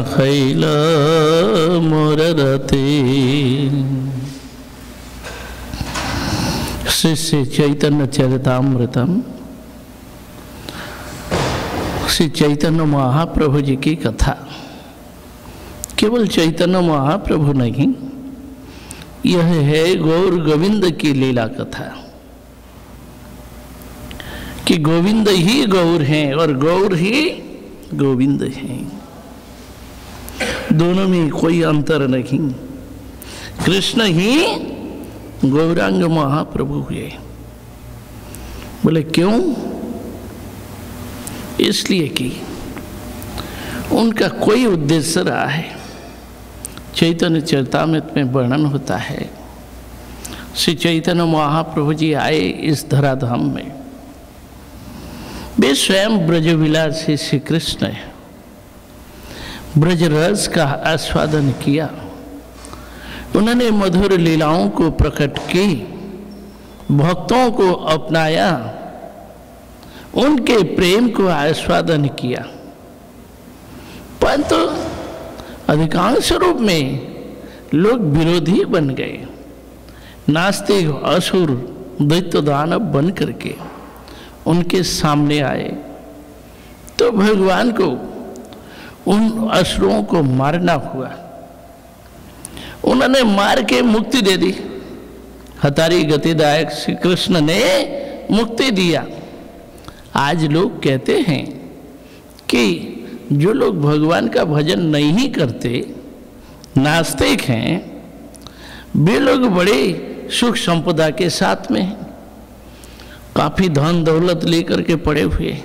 खैल मोर रते। श्री श्री चैतन्य चरितामृतम श्री चैतन्य महाप्रभु जी की कथा। केवल चैतन्य महाप्रभु नहीं, यह है गौर गोविंद की लीला कथा कि गोविंद ही गौर हैं और गौर ही गोविंद हैं। दोनों में कोई अंतर नहीं। कृष्ण ही गौरांग महाप्रभु हुए। बोले क्यों? इसलिए कि उनका कोई उद्देश्य रहा है। चैतन्य चरितामृत में वर्णन होता है, श्री चैतन्य महाप्रभु जी आए इस धराधाम में। वे स्वयं ब्रजविलासी श्री कृष्ण है। ब्रज रस का आस्वादन किया, उन्होंने मधुर लीलाओं को प्रकट की, भक्तों को अपनाया, उनके प्रेम को आस्वादन किया। परंतु अधिकांश रूप में लोग विरोधी बन गए। नास्तिक, असुर, दैत्य दानव बन करके उनके सामने आए तो भगवान को उन असुरों को मारना हुआ। उन्होंने मार के मुक्ति दे दी। हतारी गतिदायक श्री कृष्ण ने मुक्ति दिया। आज लोग कहते हैं कि जो लोग भगवान का भजन नहीं करते, नास्तिक हैं, वे लोग बड़े सुख संपदा के साथ में हैं, काफ़ी धन दौलत लेकर के पड़े हुए,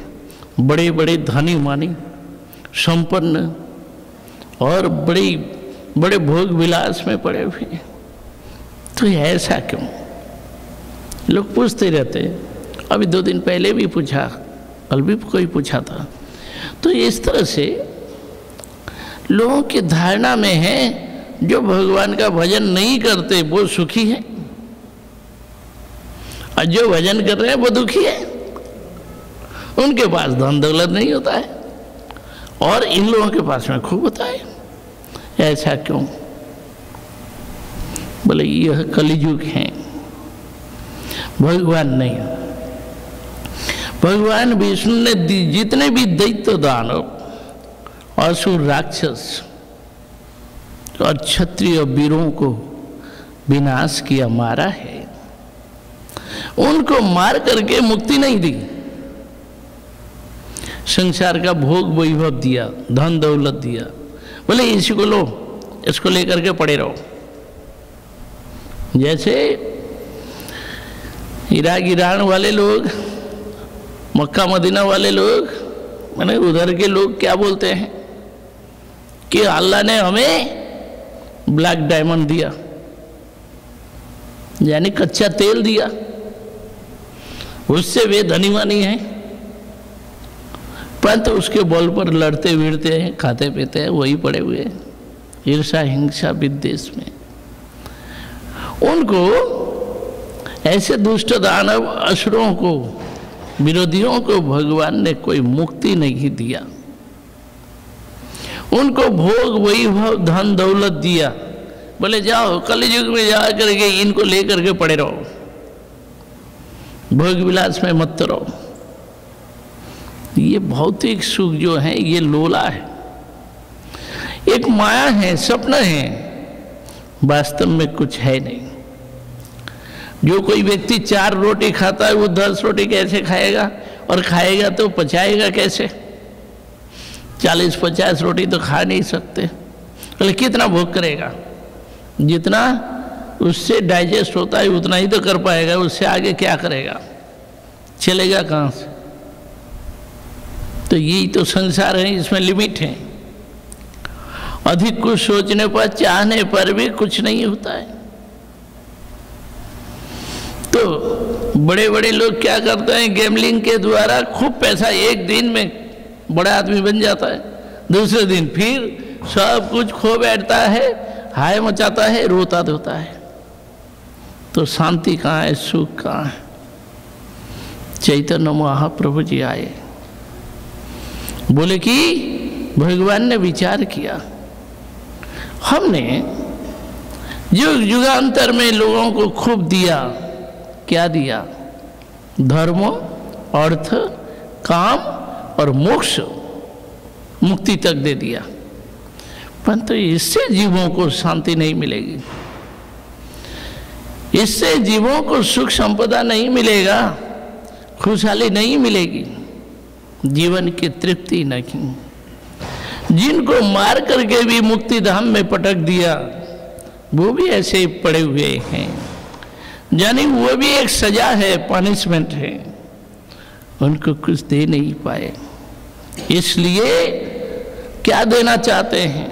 बड़े बड़े धनी मानी संपन्न और बड़े भोग विलास में पड़े हुए हैं। तो ऐसा क्यों? लोग पूछते रहते हैं। अभी 2 दिन पहले भी पूछा, कल भी कोई पूछा था। तो इस तरह से लोगों की धारणा में है जो भगवान का भजन नहीं करते वो सुखी है और जो भजन कर रहे हैं वो दुखी है। उनके पास धन दौलत नहीं होता है और इन लोगों के पास में खूब होता है। ऐसा क्यों? बोले यह कलियुग है, भगवान नहीं। भगवान विष्णु ने जितने भी दैत्य दानव, असुर, राक्षस और क्षत्रिय वीरों को विनाश किया, मारा है। उनको मार करके मुक्ति नहीं दी। संसार का भोग वैभव दिया, धन दौलत दिया। बोले इसी को लो, इसको लेकर के पड़े रहो। जैसे इराक ईरान वाले लोग, मक्का मदीना वाले लोग, माने उधर के लोग क्या बोलते हैं कि अल्लाह ने हमें ब्लैक डायमंड दिया, यानी कच्चा तेल दिया, उससे वे धनीवानी हैं। परंतु उसके बल पर लड़ते भिड़ते हैं, खाते पीते हैं, वही पड़े हुए हैं ईर्षा, हिंसा, विद्वेष में। उनको ऐसे दुष्ट दानव असुरों को, विरोधियों को भगवान ने कोई मुक्ति नहीं दिया। उनको भोग वैभव, धन दौलत दिया। बोले जाओ कलियुग में जा करके इनको लेकर के पड़े रहो, भोग विलास में मत रहो। ये भौतिक सुख जो है ये लोला है, एक माया है, सपना है, वास्तव में कुछ है नहीं। जो कोई व्यक्ति 4 रोटी खाता है वो 10 रोटी कैसे खाएगा? और खाएगा तो पचाएगा कैसे? 40-50 रोटी तो खा नहीं सकते। बोले कितना भोग करेगा? जितना उससे डाइजेस्ट होता है उतना ही तो कर पाएगा, उससे आगे क्या करेगा? चलेगा कहाँ से? तो यही तो संसार है, इसमें लिमिट है। अधिक कुछ सोचने पर, चाहने पर भी कुछ नहीं होता है। तो बड़े बड़े लोग क्या करते हैं, गैम्बलिंग के द्वारा खूब पैसा, एक दिन में बड़ा आदमी बन जाता है, दूसरे दिन फिर सब कुछ खो बैठता है, हाय मचाता है, रोता धोता है। तो शांति कहाँ है, सुख कहाँ है? चैतन्य महाप्रभु जी आए, बोले कि भगवान ने विचार किया, हमने युग युगांतर में लोगों को खूब दिया, क्या दिया? धर्म, अर्थ, काम और मोक्ष, मुक्ति तक दे दिया, परंतु इससे जीवों को शांति नहीं मिलेगी, इससे जीवों को सुख संपदा नहीं मिलेगा, खुशहाली नहीं मिलेगी, जीवन की तृप्ति नहीं। जिनको मार करके भी मुक्ति धाम में पटक दिया वो भी ऐसे ही पड़े हुए हैं, यानी वो भी एक सजा है, पनिशमेंट है, उनको कुछ दे नहीं पाए। इसलिए क्या देना चाहते हैं?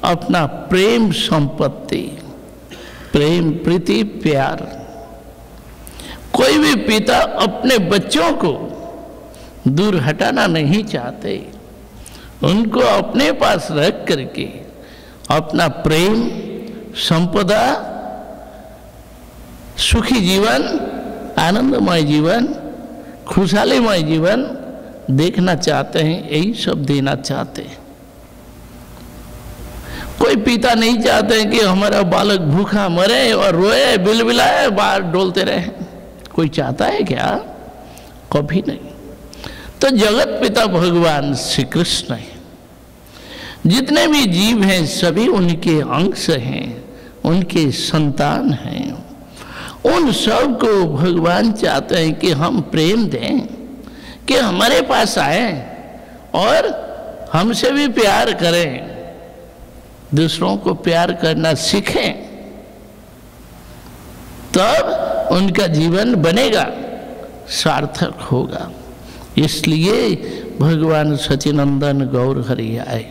अपना प्रेम संपत्ति, प्रेम, प्रीति, प्यार। कोई भी पिता अपने बच्चों को दूर हटाना नहीं चाहते, उनको अपने पास रख करके अपना प्रेम, संपदा, सुखी जीवन, आनंदमय जीवन, खुशहालीमय जीवन देखना चाहते हैं, यही सब देना चाहते हैं। कोई पिता नहीं चाहते कि हमारा बालक भूखा मरे और रोए, बिलबिलाए, बाहर डोलते रहे। कोई चाहता है क्या? कभी नहीं। तो जगत पिता भगवान श्री कृष्ण है। जितने भी जीव हैं सभी उनके अंश हैं, उनके संतान हैं। उन सब को भगवान चाहते हैं कि हम प्रेम दें, कि हमारे पास आए और हमसे भी प्यार करें, दूसरों को प्यार करना सीखें, तब उनका जीवन बनेगा, सार्थक होगा। इसलिए भगवान सचिनंदन गौर हरि आए,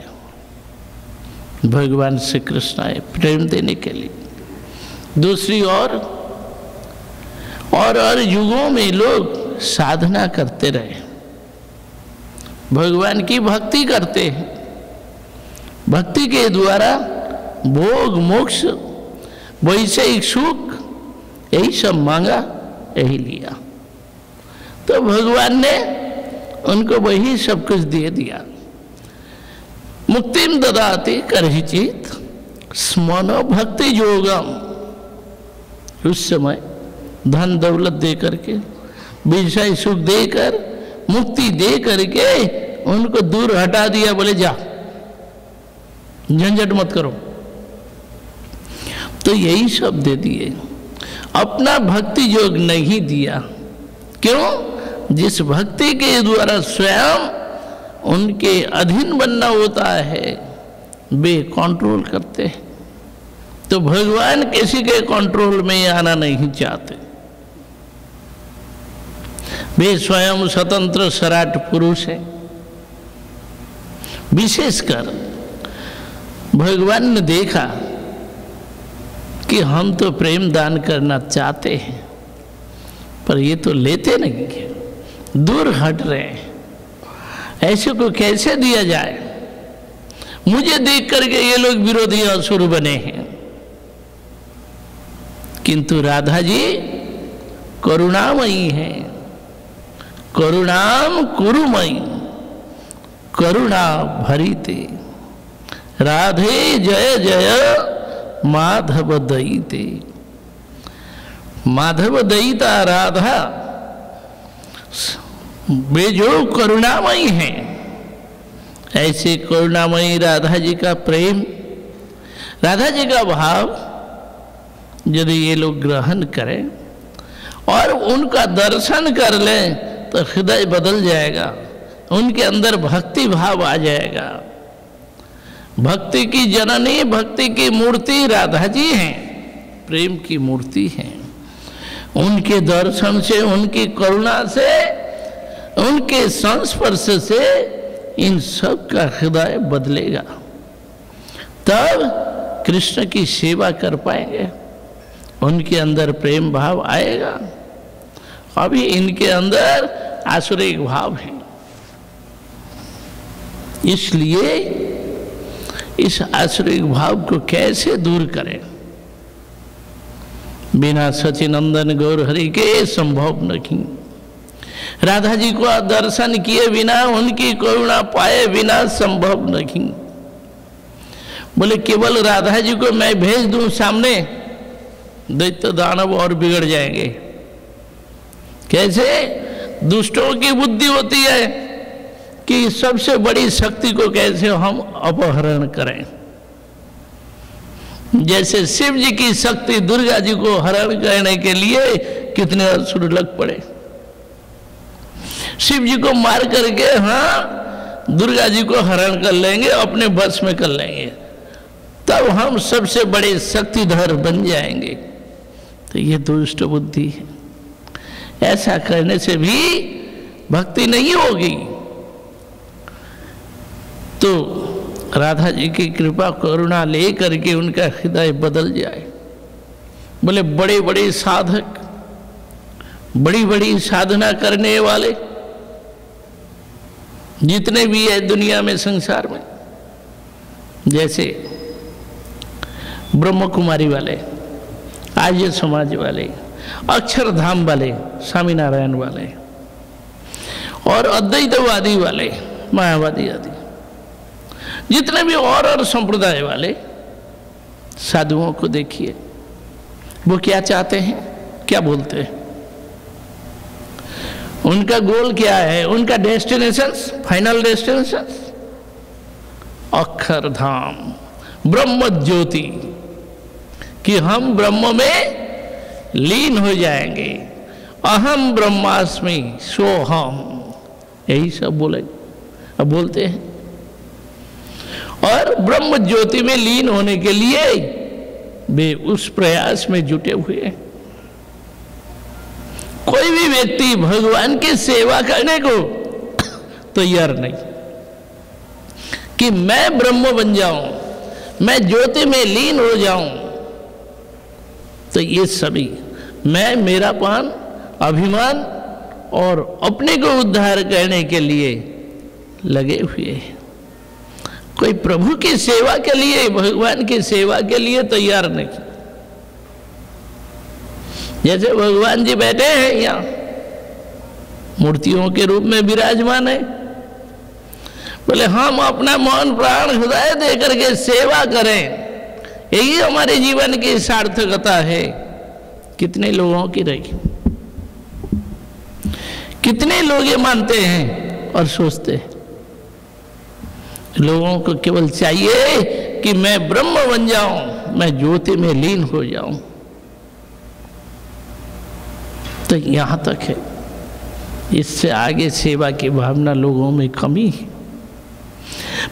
भगवान श्री कृष्ण आए प्रेम देने के लिए। दूसरी और युगों में लोग साधना करते रहे, भगवान की भक्ति करते हैं, भक्ति के द्वारा भोग, मोक्ष, वैषयिक सुख, यही सब मांगा, यही लिया। तो भगवान ने उनको वही सब कुछ दे दिया। मुक्तिम ददाति करहिचित स्मनो भक्ति योगम। उस समय धन दौलत दे करके, विषय सुख देकर, मुक्ति दे करके उनको दूर हटा दिया, बोले जा, झंझट मत करो। तो यही सब दे दिए, अपना भक्ति योग नहीं दिया। क्यों? जिस भक्ति के द्वारा स्वयं उनके अधीन बनना होता है, वे कंट्रोल करते हैं। तो भगवान किसी के कंट्रोल में आना नहीं चाहते, वे स्वयं स्वतंत्र सराट पुरुष हैं। विशेषकर भगवान ने देखा कि हम तो प्रेम दान करना चाहते हैं, पर ये तो लेते नहीं है, दूर हट रहे हैं, ऐसे को कैसे दिया जाए? मुझे देख करके ये लोग विरोधी असुर बने हैं। किंतु राधा जी करुणामयी हैं, करुणाम कुरुमयी, करुणा भरिते। राधे जय जय माधव दयिते। माधव दयिता राधा वे जो करुणामयी हैं, ऐसे करुणामयी राधा जी का प्रेम, राधा जी का भाव यदि ये लोग ग्रहण करें और उनका दर्शन कर लें तो हृदय बदल जाएगा, उनके अंदर भक्ति भाव आ जाएगा। भक्ति की जननी, भक्ति की मूर्ति राधा जी हैं, प्रेम की मूर्ति हैं। उनके दर्शन से, उनकी करुणा से, उनके संस्पर्श से इन सब का हृदय बदलेगा, तब कृष्ण की सेवा कर पाएंगे, उनके अंदर प्रेम भाव आएगा। अभी इनके अंदर आसुरिक भाव है। इसलिए इस आसुरिक भाव को कैसे दूर करें? बिना सचिनंदन गौर हरि के संभव नहीं। राधा जी को दर्शन किए बिना, उनकी करुणा पाए बिना संभव नहीं। बोले केवल राधा जी को मैं भेज दूं सामने, दैत्य दानव और बिगड़ जाएंगे। कैसे? दुष्टों की बुद्धि होती है कि सबसे बड़ी शक्ति को कैसे हम अपहरण करें। जैसे शिव जी की शक्ति दुर्गा जी को हरण करने के लिए कितने असुर लग पड़े। शिव जी को मार करके हाँ दुर्गा जी को हरण कर लेंगे, अपने बस में कर लेंगे, तब हम सबसे बड़े शक्तिधर बन जाएंगे। तो ये दुष्ट बुद्धि है। ऐसा करने से भी भक्ति नहीं होगी। तो राधा जी की कृपा करुणा ले करके उनका हृदय बदल जाए। बोले बड़े बड़े साधक, बड़ी बड़ी साधना करने वाले जितने भी है दुनिया में, संसार में, जैसे ब्रह्म कुमारी वाले, आर्य समाज वाले, अक्षरधाम वाले, स्वामीनारायण वाले और अद्वैतवादी वाले, मायावादी आदि, जितने भी और संप्रदाय वाले साधुओं को देखिए, वो क्या चाहते हैं, क्या बोलते हैं, उनका गोल क्या है, उनका डेस्टिनेशन, फाइनल डेस्टिनेशन अक्षरधाम, ब्रह्म ज्योति, कि हम ब्रह्म में लीन हो जाएंगे। अहम ब्रह्मास्मि सोहम, यही सब बोले, अब बोलते हैं। और ब्रह्म ज्योति में लीन होने के लिए वे उस प्रयास में जुटे हुए हैं। कोई भी व्यक्ति भगवान की सेवा करने को तैयार नहीं कि मैं ब्रह्म बन जाऊं, मैं ज्योति में लीन हो जाऊं। तो ये सभी मैं, मेरापन, अभिमान और अपने को उद्धार करने के लिए लगे हुए हैं। कोई प्रभु की सेवा के लिए, भगवान की सेवा के लिए तैयार नहीं। जैसे भगवान जी बैठे हैं यहाँ, मूर्तियों के रूप में विराजमान है, बोले हम अपना मन प्राण हृदय दे करके सेवा करें, यही हमारे जीवन की सार्थकता है। कितने लोगों की रही, कितने लोग ये मानते हैं और सोचते हैं। लोगों को केवल चाहिए कि मैं ब्रह्म बन जाऊं, मैं ज्योति में लीन हो जाऊं। तो यहां तक है, इससे आगे सेवा की भावना लोगों में कमी है।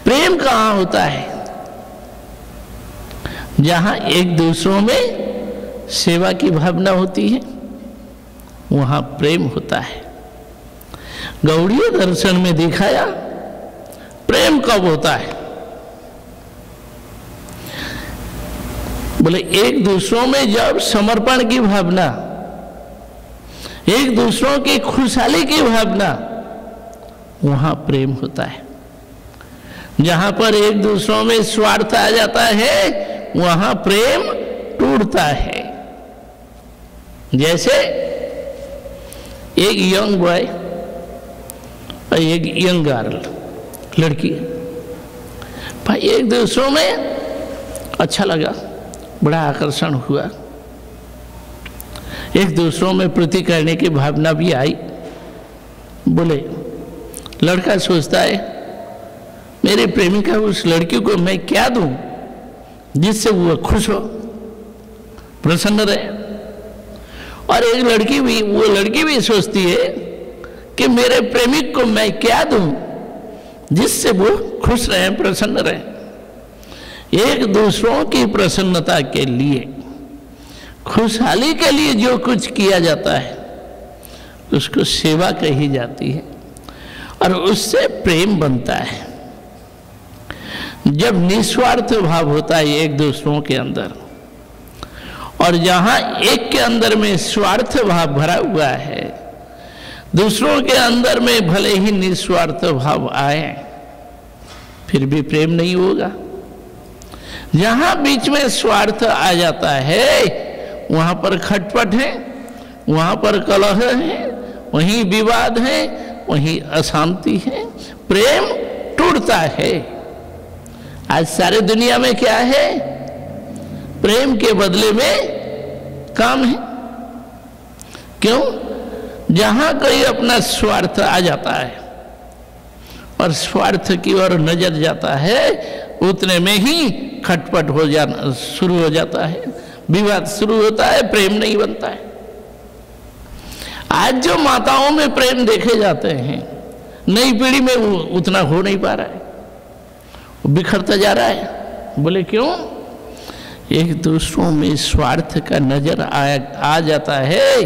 प्रेम कहाँ होता है? जहां एक दूसरों में सेवा की भावना होती है, वहां प्रेम होता है। गौड़ीय दर्शन में दिखाया प्रेम कब होता है। बोले एक दूसरों में जब समर्पण की भावना, एक दूसरों की खुशहाली की भावना, वहां प्रेम होता है। जहां पर एक दूसरों में स्वार्थ आ जाता है, वहां प्रेम टूटता है। जैसे एक यंग बॉय और एक यंग गर्ल, लड़की, भाई एक दूसरों में अच्छा लगा, बड़ा आकर्षण हुआ, एक दूसरों में प्रीति करने की भावना भी आई। बोले लड़का सोचता है मेरे प्रेमिका उस लड़की को मैं क्या दूं जिससे वो खुश हो, प्रसन्न रहे। और एक लड़की भी, वो लड़की भी सोचती है कि मेरे प्रेमिक को मैं क्या दूं जिससे वो खुश रहे, प्रसन्न रहे। एक दूसरों की प्रसन्नता के लिए, खुशहाली के लिए जो कुछ किया जाता है उसको सेवा कही जाती है और उससे प्रेम बनता है। जब निस्वार्थ भाव होता है एक दूसरों के अंदर, और जहां एक के अंदर में स्वार्थ भाव भरा हुआ है, दूसरों के अंदर में भले ही निस्वार्थ भाव आए फिर भी प्रेम नहीं होगा। जहां बीच में स्वार्थ आ जाता है वहां पर खटपट है, वहां पर कलह है, वहीं विवाद है, वहीं अशांति है, प्रेम टूटता है। आज सारे दुनिया में क्या है? प्रेम के बदले में काम है। क्यों? जहां कोई अपना स्वार्थ आ जाता है और स्वार्थ की ओर नजर जाता है, उतने में ही खटपट हो जाना शुरू हो जाता है, विवाद शुरू होता है, प्रेम नहीं बनता है। आज जो माताओं में प्रेम देखे जाते हैं, नई पीढ़ी में वो उतना हो नहीं पा रहा है, वो बिखरता जा रहा है। बोले क्यों? एक दूसरों में स्वार्थ का नजर आ जाता है,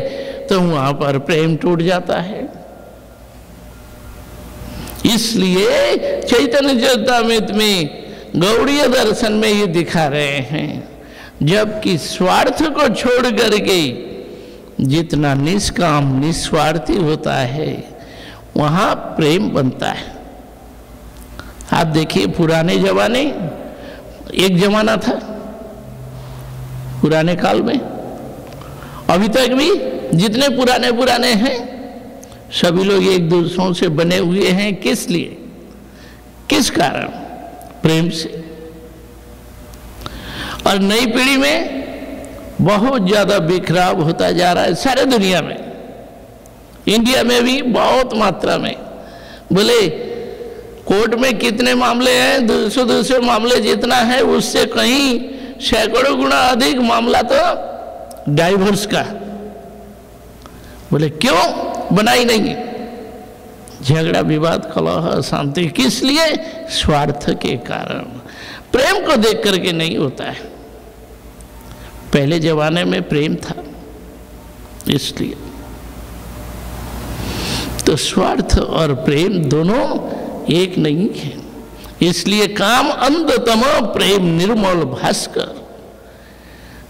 तो वहां पर प्रेम टूट जाता है। इसलिए चैतन्य चरितामृत में गौड़ीय दर्शन में ये दिखा रहे हैं, जबकि स्वार्थ को छोड़ करके जितना निष्काम निस्वार्थी होता है, वहां प्रेम बनता है। आप देखिए पुराने जमाने, एक जमाना था पुराने काल में, अभी तक भी जितने पुराने पुराने हैं सभी लोग एक दूसरों से बने हुए हैं। किस लिए? किस कारण? प्रेम से। और नई पीढ़ी में बहुत ज्यादा बिखराव होता जा रहा है सारे दुनिया में, इंडिया में भी बहुत मात्रा में। बोले कोर्ट में कितने मामले हैं? 200 मामले जितना है, उससे कहीं सैकड़ों गुना अधिक मामला तो डाइवोर्स का। बोले क्यों? बनाई नहीं, झगड़ा विवाद कलह अशांति। किस लिए? स्वार्थ के कारण। प्रेम को देख करके नहीं होता है। पहले जमाने में प्रेम था, इसलिए। तो स्वार्थ और प्रेम दोनों एक नहीं है। इसलिए काम अंधतम प्रेम निर्मल भास्कर।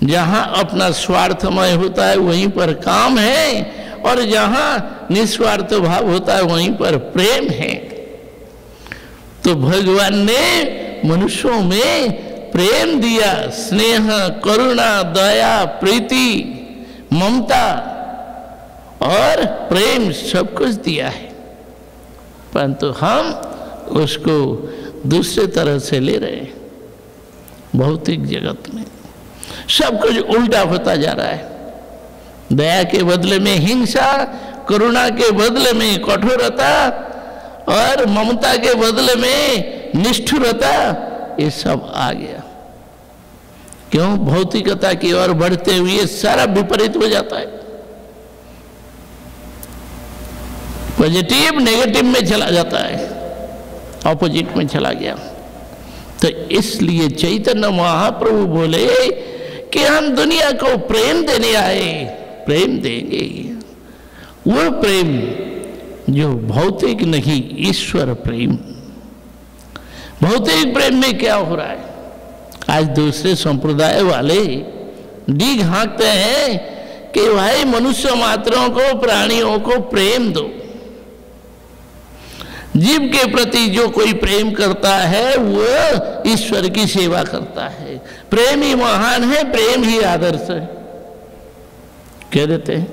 जहां अपना स्वार्थमय होता है वहीं पर काम है, और जहां निस्वार्थ भाव होता है वहीं पर प्रेम है। तो भगवान ने मनुष्यों में प्रेम दिया, स्नेह, करुणा, दया, प्रीति, ममता और प्रेम सब कुछ दिया है, परंतु हम उसको दूसरे तरह से ले रहे हैं। भौतिक जगत में सब कुछ उल्टा होता जा रहा है। दया के बदले में हिंसा, करुणा के बदले में कठोरता और ममता के बदले में निष्ठुरता, ये सब आ गया। क्यों? भौतिकता की ओर बढ़ते हुए सारा विपरीत हो जाता है। पॉजिटिव नेगेटिव में चला जाता है, ऑपोजिट में चला गया। तो इसलिए चैतन्य महाप्रभु बोले कि हम दुनिया को प्रेम देने आए, प्रेम देंगे। वो प्रेम जो भौतिक नहीं, ईश्वर प्रेम। भौतिक प्रेम में क्या हो रहा है? आज दूसरे संप्रदाय वाले डीग हाँकते हैं कि भाई मनुष्य मात्रों को, प्राणियों को प्रेम दो। जीव के प्रति जो कोई प्रेम करता है वो ईश्वर की सेवा करता है। प्रेम ही महान है, प्रेम ही आदर्श है, कह देते हैं,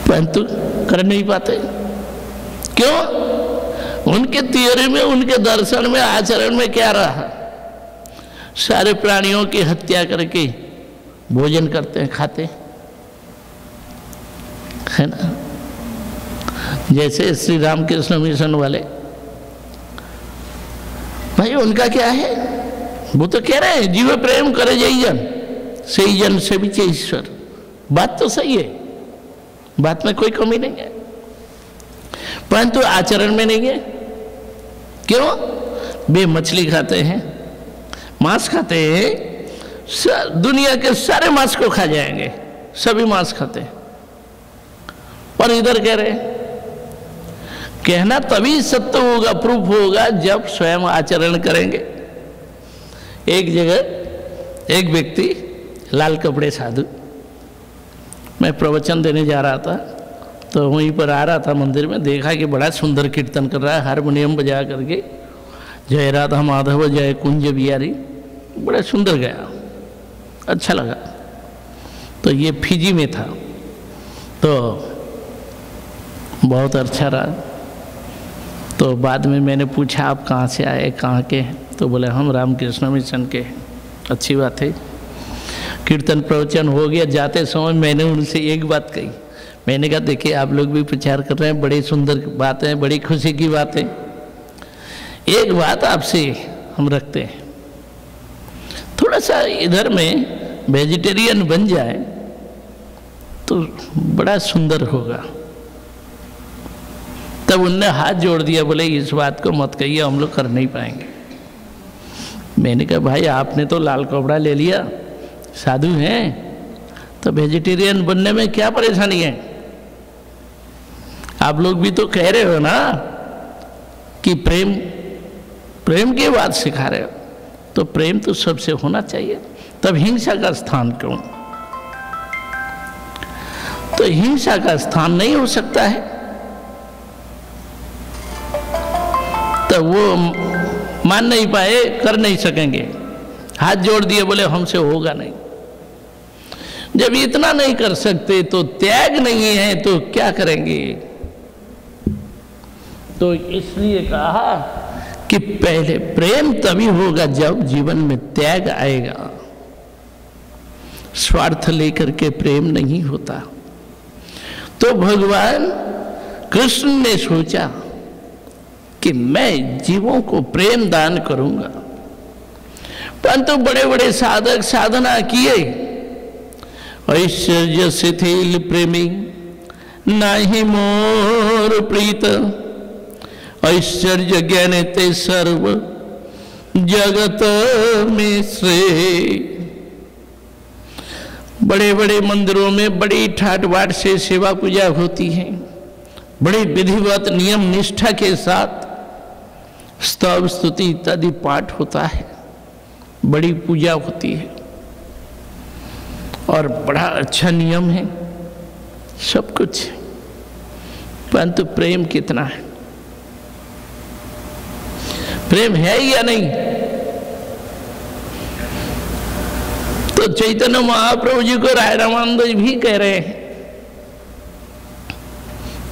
परंतु कर नहीं पाते। क्यों? उनके थियोरी में, उनके दर्शन में, आचरण में क्या रहा? सारे प्राणियों की हत्या करके भोजन करते हैं, खाते है ना। जैसे श्री रामकृष्ण मिशन वाले भाई, उनका क्या है? वो तो कह रहे हैं जीव प्रेम करे जई जन, सही जन से भी ईश्वर। बात तो सही है, बात में कोई कमी नहीं है, परंतु आचरण में नहीं है। क्यों? वे मछली खाते हैं, मांस खाते हैं, दुनिया के सारे मांस को खा जाएंगे, सभी मांस खाते हैं। और इधर कह रहे हैं, कहना तभी सत्य होगा, प्रूफ होगा जब स्वयं आचरण करेंगे। एक जगह एक व्यक्ति, लाल कपड़े साधु, मैं प्रवचन देने जा रहा था, तो वहीं पर आ रहा था मंदिर में, देखा कि बड़ा सुंदर कीर्तन कर रहा है, हारमोनियम बजा करके, जय राधा माधव जय कुंज बिहारी, बड़ा सुंदर गया, अच्छा लगा। तो ये फिजी में था, तो बहुत अच्छा रहा। तो बाद में मैंने पूछा आप कहाँ से आए, कहाँ के हैं? तो बोले हम रामकृष्ण मिशन के हैं। अच्छी बात है। कीर्तन प्रवचन हो गया। जाते समय मैंने उनसे एक बात कही, मैंने कहा देखिए आप लोग भी प्रचार कर रहे हैं, बड़ी सुंदर बात है, बड़ी खुशी की बात है। एक बात आपसे हम रखते हैं, थोड़ा सा इधर में वेजिटेरियन बन जाए तो बड़ा सुंदर होगा। तब उनने हाथ जोड़ दिया, बोले इस बात को मत कहिए, हम लोग कर नहीं पाएंगे। मैंने कहा भाई आपने तो लाल कपड़ा ले लिया, साधु हैं, तो वेजिटेरियन बनने में क्या परेशानी है? आप लोग भी तो कह रहे हो ना कि प्रेम प्रेम की बात सिखा रहे हो, तो प्रेम तो सबसे होना चाहिए, तब हिंसा का स्थान क्यों? तो हिंसा का स्थान नहीं हो सकता है। तो वो मान नहीं पाए, कर नहीं सकेंगे, हाथ जोड़ दिए, बोले हमसे होगा नहीं। जब इतना नहीं कर सकते तो त्याग नहीं है तो क्या करेंगे? तो इसलिए कहा कि पहले प्रेम तभी होगा जब जीवन में त्याग आएगा। स्वार्थ लेकर के प्रेम नहीं होता। तो भगवान कृष्ण ने सोचा कि मैं जीवों को प्रेम दान करूंगा, परंतु बड़े बड़े साधक साधना किए, ऐश्वर्य शिथिल प्रेमी नाही मोर प्रीत, ऐश्वर्य ज्ञान ते सर्व जगत में श्रेय। बड़े बड़े मंदिरों में बड़ी ठाट बाट से सेवा पूजा होती है, बड़ी विधिवत नियम निष्ठा के साथ स्तव स्तुति इत्यादि पाठ होता है, बड़ी पूजा होती है और बड़ा अच्छा नियम है, सब कुछ, परंतु प्रेम कितना है? प्रेम है या नहीं? तो चैतन्य महाप्रभु जी को राय रामानंद भी कह रहे हैं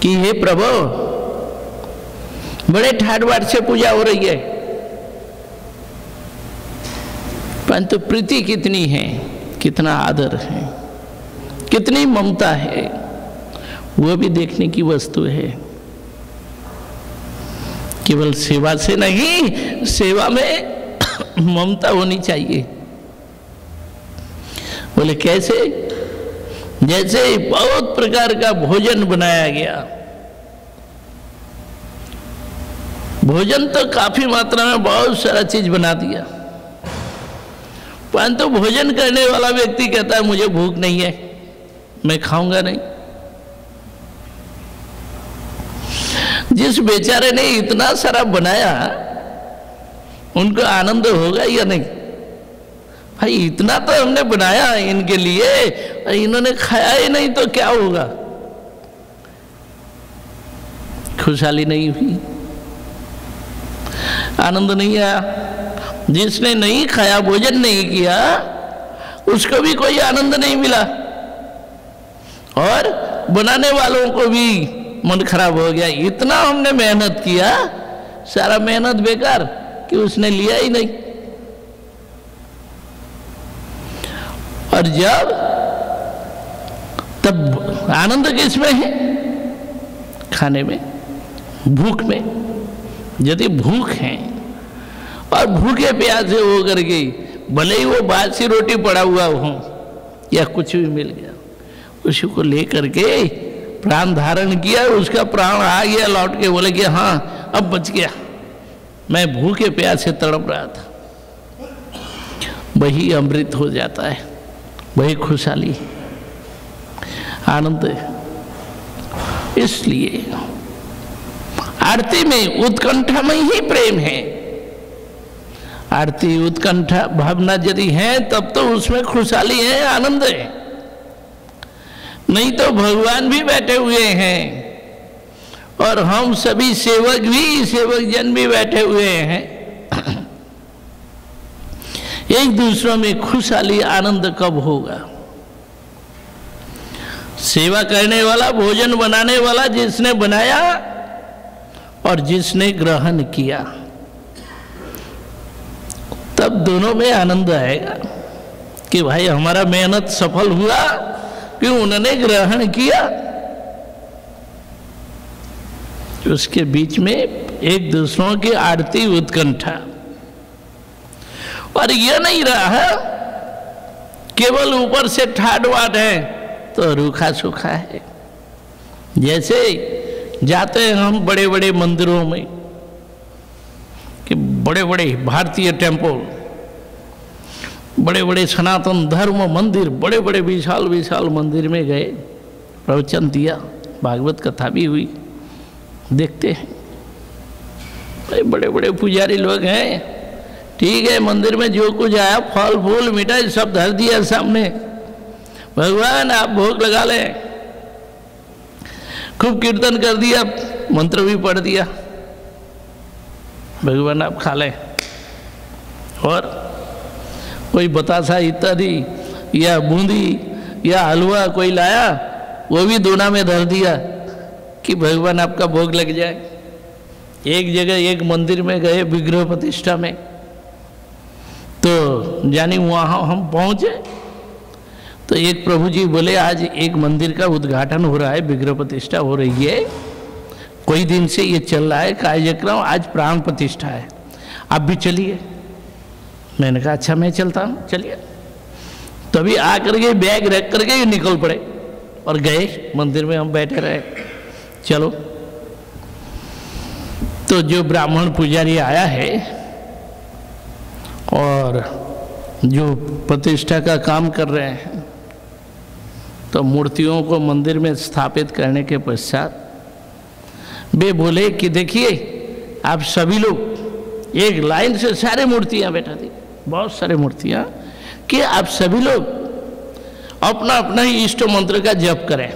कि हे प्रभु, बड़े ठाट बाट से पूजा हो रही है, परंतु प्रीति कितनी है, कितना आदर है, कितनी ममता है, वो भी देखने की वस्तु है। केवल सेवा से नहीं, सेवा में ममता होनी चाहिए। बोले कैसे? जैसे बहुत प्रकार का भोजन बनाया गया, भोजन तो काफी मात्रा में बहुत सारा चीज बना दिया, परंतु भोजन करने वाला व्यक्ति कहता है मुझे भूख नहीं है, मैं खाऊंगा नहीं। जिस बेचारे ने इतना सारा बनाया उनको आनंद होगा या नहीं? भाई इतना तो हमने बनाया इनके लिए, इन्होंने खाया ही नहीं तो क्या होगा? खुशहाली नहीं हुई, आनंद नहीं आया। जिसने नहीं खाया, भोजन नहीं किया, उसको भी कोई आनंद नहीं मिला, और बनाने वालों को भी मन खराब हो गया। इतना हमने मेहनत किया, सारा मेहनत बेकार कि उसने लिया ही नहीं। और जब तब आनंद किसमें है? खाने में, भूख में। यदि भूख है और भूखे प्यासे हो करके भले ही वो बासी रोटी पड़ा हुआ हो या कुछ भी मिल गया, उसी को लेकर के प्राण धारण किया, उसका प्राण आ गया लौट के, बोले कि हाँ अब बच गया, मैं भूखे प्यासे तड़प रहा था। वही अमृत हो जाता है, वही खुशहाली, आनंद है। इसलिए आरती में उत्कंठा में ही प्रेम है। आरती उत्कंठा भावना यदि है तब तो उसमें खुशहाली है, आनंद है। नहीं तो भगवान भी बैठे हुए हैं और हम सभी सेवक भी, सेवक जन भी बैठे हुए हैं। एक दूसरों में खुशहाली आनंद कब होगा? सेवा करने वाला, भोजन बनाने वाला, जिसने बनाया और जिसने ग्रहण किया, तब दोनों में आनंद आएगा कि भाई हमारा मेहनत सफल हुआ कि उन्होंने ग्रहण किया। उसके बीच में एक दूसरों की आरती उत्कंठा, और यह नहीं रहा केवल ऊपर से ठाट बाट है तो रूखा सूखा है। जैसे जाते हैं हम बड़े बड़े मंदिरों में कि बड़े बड़े भारतीय टेम्पल, बड़े बड़े सनातन धर्म मंदिर, बड़े बड़े विशाल विशाल मंदिर में गए, प्रवचन दिया, भागवत कथा भी हुई, देखते हैं भाई बड़े बड़े पुजारी लोग हैं, ठीक है, मंदिर में जो कुछ आया फल फूल मिठाई सब धर दिया सामने, भगवान आप भोग लगा लें, खूब कीर्तन कर दिया, मंत्र भी पढ़ दिया, भगवान आप खा लें। और कोई बतासा इत्यादि या बूंदी या हलवा कोई लाया, वो भी दोना में धर दिया कि भगवान आपका भोग लग जाए। एक जगह एक मंदिर में गए विग्रह प्रतिष्ठा में, तो जानी वहाँ हम पहुँचे तो एक प्रभु जी बोले आज एक मंदिर का उद्घाटन हो रहा है, विग्रह प्रतिष्ठा हो रही है, कोई दिन से ये चल रहा है कार्यक्रम, आज प्राण प्रतिष्ठा है, आप भी चलिए। मैंने कहा अच्छा मैं चलता हूँ, चलिए। तभी आकर के बैग रख करके निकल पड़े और गए मंदिर में, हम बैठे रहे, चलो। तो जो ब्राह्मण पुजारी आया है और जो प्रतिष्ठा का काम कर रहे हैं, तो मूर्तियों को मंदिर में स्थापित करने के पश्चात वे बोले कि देखिए आप सभी लोग एक लाइन से सारे मूर्तियां बैठा दी, बहुत सारे मूर्तियां, कि आप सभी लोग अपना अपना ही इष्ट मंत्र का जप करें।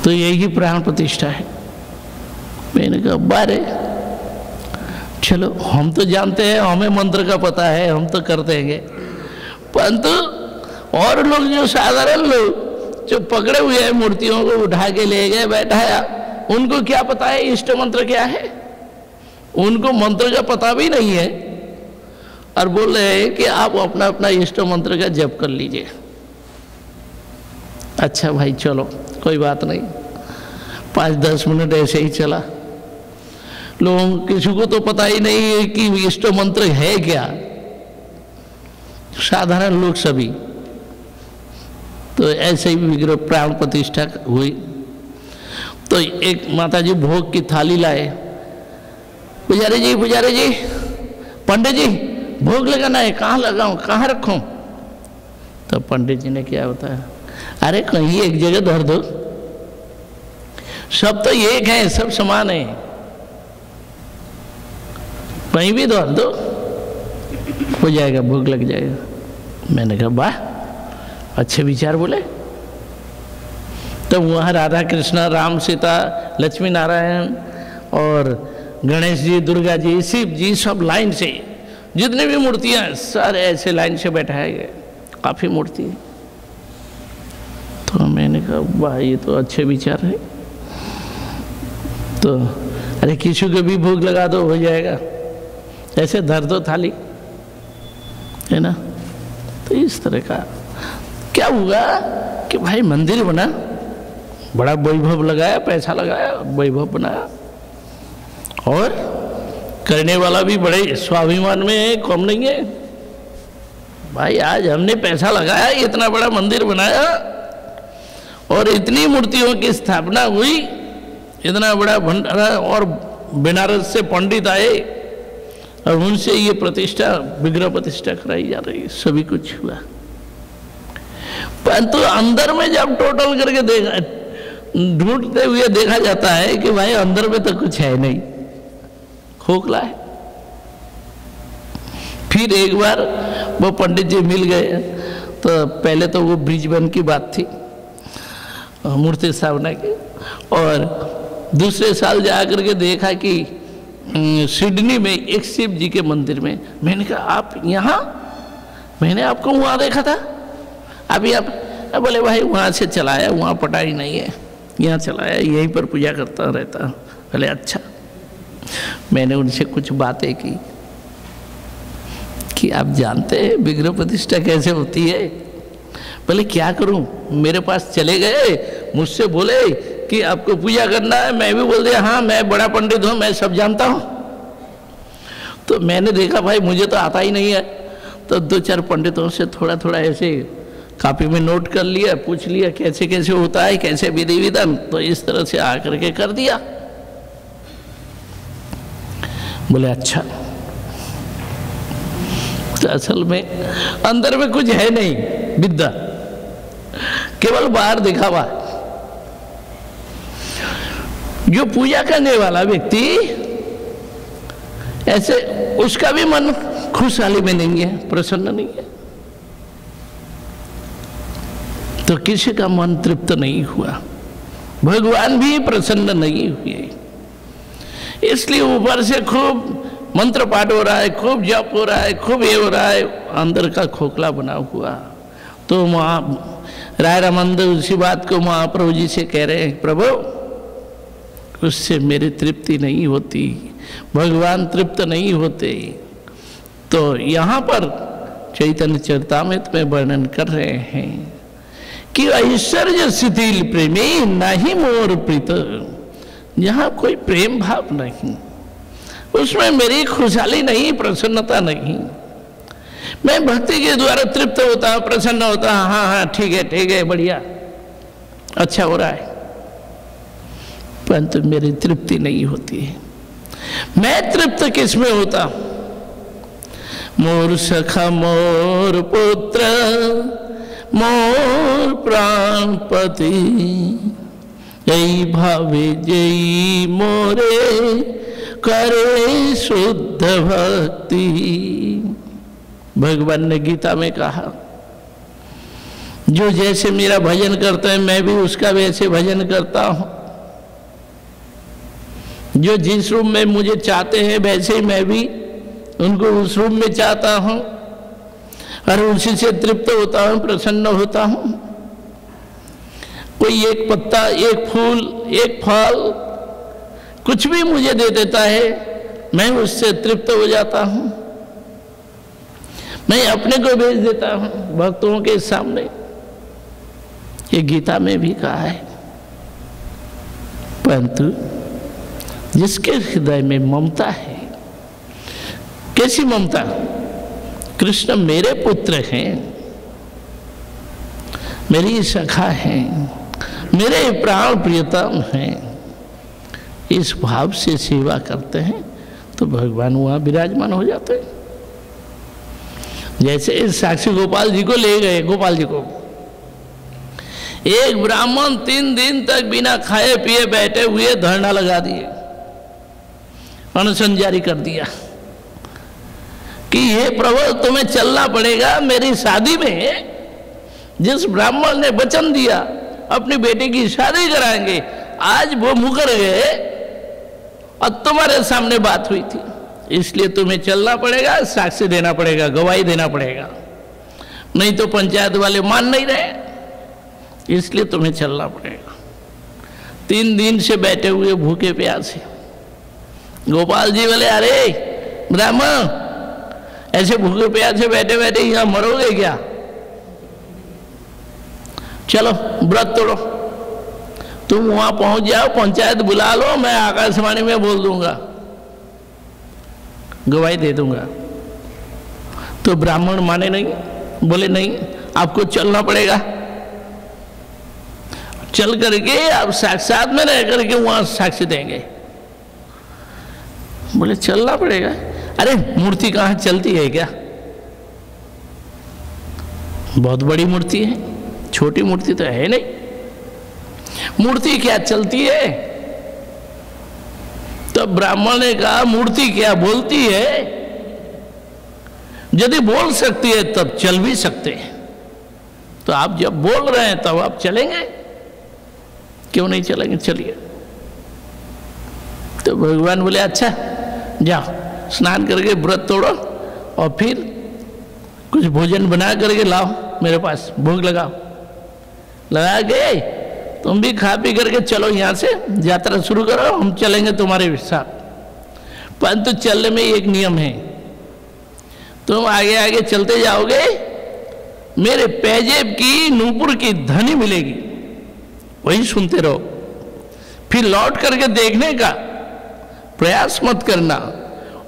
तो यही प्राण प्रतिष्ठा है। मैंने कहा बारे चलो, हम तो जानते हैं, हमें मंत्र का पता है, हम तो कर देंगे, परंतु और लोग जो साधारण लोग जो पकड़े हुए हैं मूर्तियों को उठा के ले गए बैठाया, उनको क्या पता है इष्ट मंत्र क्या है? उनको मंत्र का पता भी नहीं है और बोल रहे हैं कि आप अपना अपना इष्ट मंत्र का जप कर लीजिए। अच्छा भाई चलो कोई बात नहीं, 5-10 मिनट ऐसे ही चला। लोगों किसी को तो पता ही नहीं है कि इष्ट मंत्र है क्या, साधारण लोग सभी। तो ऐसे ही विग्रह प्राण प्रतिष्ठा हुई। तो एक माता जी भोग की थाली लाए, पुजारी जी, पंडित जी भोग लगाना है, कहाँ लगाऊं, कहाँ रखूं? तो पंडित जी ने क्या बताया, अरे कहीं एक जगह धर दो, सब तो एक है, सब समान है, कहीं भी धर दो, हो जाएगा, भोग लग जाएगा। मैंने कहा वाह, अच्छे विचार बोले। तो वहाँ राधा कृष्ण, राम सीता, लक्ष्मी नारायण और गणेश जी, दुर्गा जी, शिव जी, सब लाइन से, जितने भी मूर्तियाँ सारे ऐसे लाइन से बैठाए गए, काफ़ी मूर्ति। तो मैंने कहा वाह ये तो अच्छे विचार है। तो अरे किसी को भी भोग लगा दो, हो जाएगा, ऐसे धर दो थाली, है ना। तो इस तरह का क्या हुआ कि भाई मंदिर बना, बड़ा वैभव लगाया, पैसा लगाया, वैभव बनाया, और करने वाला भी बड़े स्वाभिमान में है, कम नहीं है। भाई आज हमने पैसा लगाया, इतना बड़ा मंदिर बनाया और इतनी मूर्तियों की स्थापना हुई, इतना बड़ा भंडारा, और बनारस से पंडित आए और उनसे ये प्रतिष्ठा, विग्रह प्रतिष्ठा कराई जा रही है, सभी कुछ हुआ। परंतु अंदर में जब टोटल करके देखा, ढूंढते हुए देखा जाता है कि भाई अंदर में तो कुछ है नहीं, खोखला है। फिर एक बार वो पंडित जी मिल गए, तो पहले तो वो ब्रिजबेन की बात थी, मूर्ति स्थापना की, और दूसरे साल जाकर के देखा कि सिडनी में एक शिव जी के मंदिर में। मैंने कहा आप यहाँ, मैंने आपको वहाँ देखा था, अभी आप बोले भाई वहाँ से चलाया, वहाँ पटाई नहीं है, यहाँ चलाया, यहीं पर पूजा करता रहता। बोले अच्छा। मैंने उनसे कुछ बातें की कि आप जानते हैं विग्रह प्रतिष्ठा कैसे होती है? बोले क्या करूं, मेरे पास चले गए, मुझसे बोले कि आपको पूजा करना है, मैं भी बोल दिया हाँ मैं बड़ा पंडित हूं, मैं सब जानता हूं। तो मैंने देखा भाई मुझे तो आता ही नहीं है, तो 2-4 पंडितों से थोड़ा थोड़ा ऐसे कापी में नोट कर लिया, पूछ लिया कैसे कैसे होता है, कैसे विधि विधान, तो इस तरह से आकर के कर दिया। बोले अच्छा। तो असल में अंदर में कुछ है नहीं विद्या, केवल बाहर दिखावा। जो पूजा करने वाला व्यक्ति ऐसे, उसका भी मन खुशहाली में नहीं है, प्रसन्न नहीं है, तो किसी का मन तृप्त नहीं हुआ, भगवान भी प्रसन्न नहीं हुए। इसलिए ऊपर से खूब मंत्र पाठ हो रहा है, खूब जप हो रहा है, खूब ये हो रहा है, अंदर का खोखला बना हुआ। तो राय रामानंद उसी बात को महाप्रभु जी से कह रहे हैं, प्रभु उससे मेरी तृप्ति नहीं होती, भगवान तृप्त नहीं होते। तो यहाँ पर चैतन्य चरितामृत में वर्णन कर रहे हैं कि ऐश्वर्य शिथिल प्रेमी नहीं मोर प्रीत, जहाँ कोई प्रेम भाव नहीं, उसमें मेरी खुशहाली नहीं, प्रसन्नता नहीं। मैं भक्ति के द्वारा तृप्त होता हूँ, प्रसन्न होता हूँ, हाँ हाँ ठीक है बढ़िया, अच्छा हो रहा है, परंतु मेरी तृप्ति नहीं होती है। मैं तृप्त किसमें होता हूँ? मोर सखा मोर पुत्र मोर प्राणपति, यही भावे जई मोरे करे शुद्ध भक्ति। भगवान ने गीता में कहा, जो जैसे मेरा भजन करता है मैं भी उसका वैसे भजन करता हूँ, जो जिस रूप में मुझे चाहते हैं वैसे ही मैं भी उनको उस रूप में चाहता हूँ, और उसी से तृप्त होता हूँ, प्रसन्न होता हूँ। कोई एक पत्ता, एक फूल, एक फल, कुछ भी मुझे दे देता है, मैं उससे तृप्त हो जाता हूँ। मैं अपने को भेज देता हूँ भक्तों के सामने, ये गीता में भी कहा है। परंतु जिसके हृदय में ममता है, कैसी ममता? कृष्ण मेरे पुत्र हैं, मेरी सखा हैं, मेरे प्राण प्रियतम हैं, इस भाव से सेवा करते हैं तो भगवान वहाँ विराजमान हो जाते हैं। जैसे इस साक्षी गोपाल जी को ले गए, गोपाल जी को एक ब्राह्मण 3 दिन तक बिना खाए पिए बैठे हुए धरना लगा दिए, अनशन जारी कर दिया कि हे प्रभु तुम्हें चलना पड़ेगा, मेरी शादी में जिस ब्राह्मण ने वचन दिया अपनी बेटी की शादी कराएंगे, आज वो मुकर गए और तुम्हारे सामने बात हुई थी, इसलिए तुम्हें चलना पड़ेगा, साक्ष्य देना पड़ेगा, गवाही देना पड़ेगा, नहीं तो पंचायत वाले मान नहीं रहे, इसलिए तुम्हें चलना पड़ेगा। 3 दिन से बैठे हुए भूखे प्यासे गोपाल जी बोले, अरे ब्राह्मण ऐसे भूखे प्यासे बैठे बैठे यहाँ मरोगे क्या? चलो व्रत तोड़ो, तुम वहां पहुंच जाओ, पंचायत बुला लो, मैं आकाशवाणी में बोल दूंगा, गवाही दे दूंगा। तो ब्राह्मण माने नहीं, बोले नहीं आपको चलना पड़ेगा, चल करके आप साक्षात में रह करके वहां साक्ष्य देंगे। बोले चलना पड़ेगा? अरे मूर्ति कहाँ चलती है क्या? बहुत बड़ी मूर्ति है, छोटी मूर्ति तो है नहीं, मूर्ति क्या चलती है? तो ब्राह्मण ने कहा मूर्ति क्या बोलती है? यदि बोल सकती है तब चल भी सकते हैं, तो आप जब बोल रहे हैं तब आप चलेंगे, क्यों नहीं चलेंगे? चलिए। तो भगवान बोले अच्छा जाओ स्नान करके व्रत तोड़ो और फिर कुछ भोजन बना करके लाओ। मेरे पास, भोग लगाओ। लगा के तुम भी खा पी करके चलो, यहाँ से यात्रा शुरू करो, हम चलेंगे तुम्हारे साथ। परंतु चलने में एक नियम है, तुम आगे आगे चलते जाओगे, मेरे पैजेब की नूपुर की ध्वनि मिलेगी, वही सुनते रहो। फिर लौट करके देखने का प्रयास मत करना,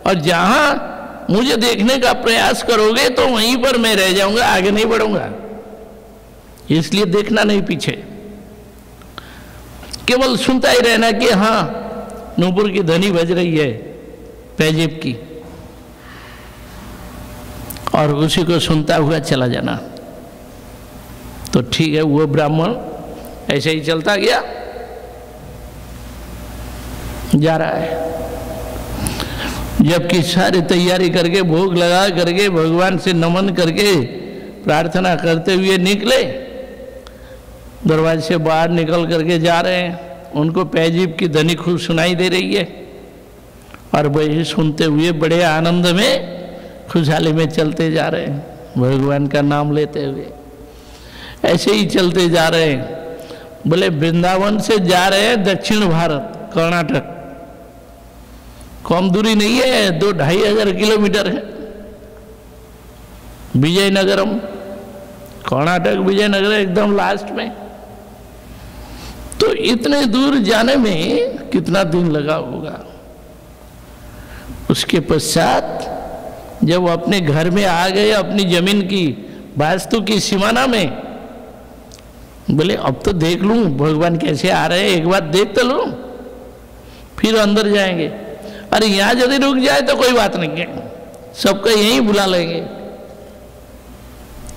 और जहां मुझे देखने का प्रयास करोगे तो वहीं पर मैं रह जाऊंगा, आगे नहीं बढ़ूंगा। इसलिए देखना नहीं पीछे, केवल सुनता ही रहना कि हाँ नूपुर की ध्वनि बज रही है पैजेब की, और उसी को सुनता हुआ चला जाना। तो ठीक है, वो ब्राह्मण ऐसे ही चलता गया, जा रहा है। जबकि सारी तैयारी करके, भोग लगा करके, भगवान से नमन करके, प्रार्थना करते हुए निकले, दरवाजे से बाहर निकल करके जा रहे हैं, उनको पैजीब की ध्वनि खूब सुनाई दे रही है, और वही सुनते हुए बड़े आनंद में, खुशहाली में चलते जा रहे हैं, भगवान का नाम लेते हुए। ऐसे ही चलते जा रहे हैं। बोले वृंदावन से जा रहे हैं दक्षिण भारत, कर्नाटक। कम दूरी नहीं है, 2-2.5 किलोमीटर है। विजयनगरम, कर्नाटक विजयनगर एकदम लास्ट में। तो इतने दूर जाने में कितना दिन लगा होगा। उसके पश्चात जब अपने घर में आ गए, अपनी जमीन की वास्तु की सीमाना में, बोले अब तो देख लूं भगवान कैसे आ रहे हैं, एक बार देख तो लूं, फिर अंदर जाएंगे। अरे यहाँ यदि रुक जाए तो कोई बात नहीं है, सबको यहीं बुला लेंगे।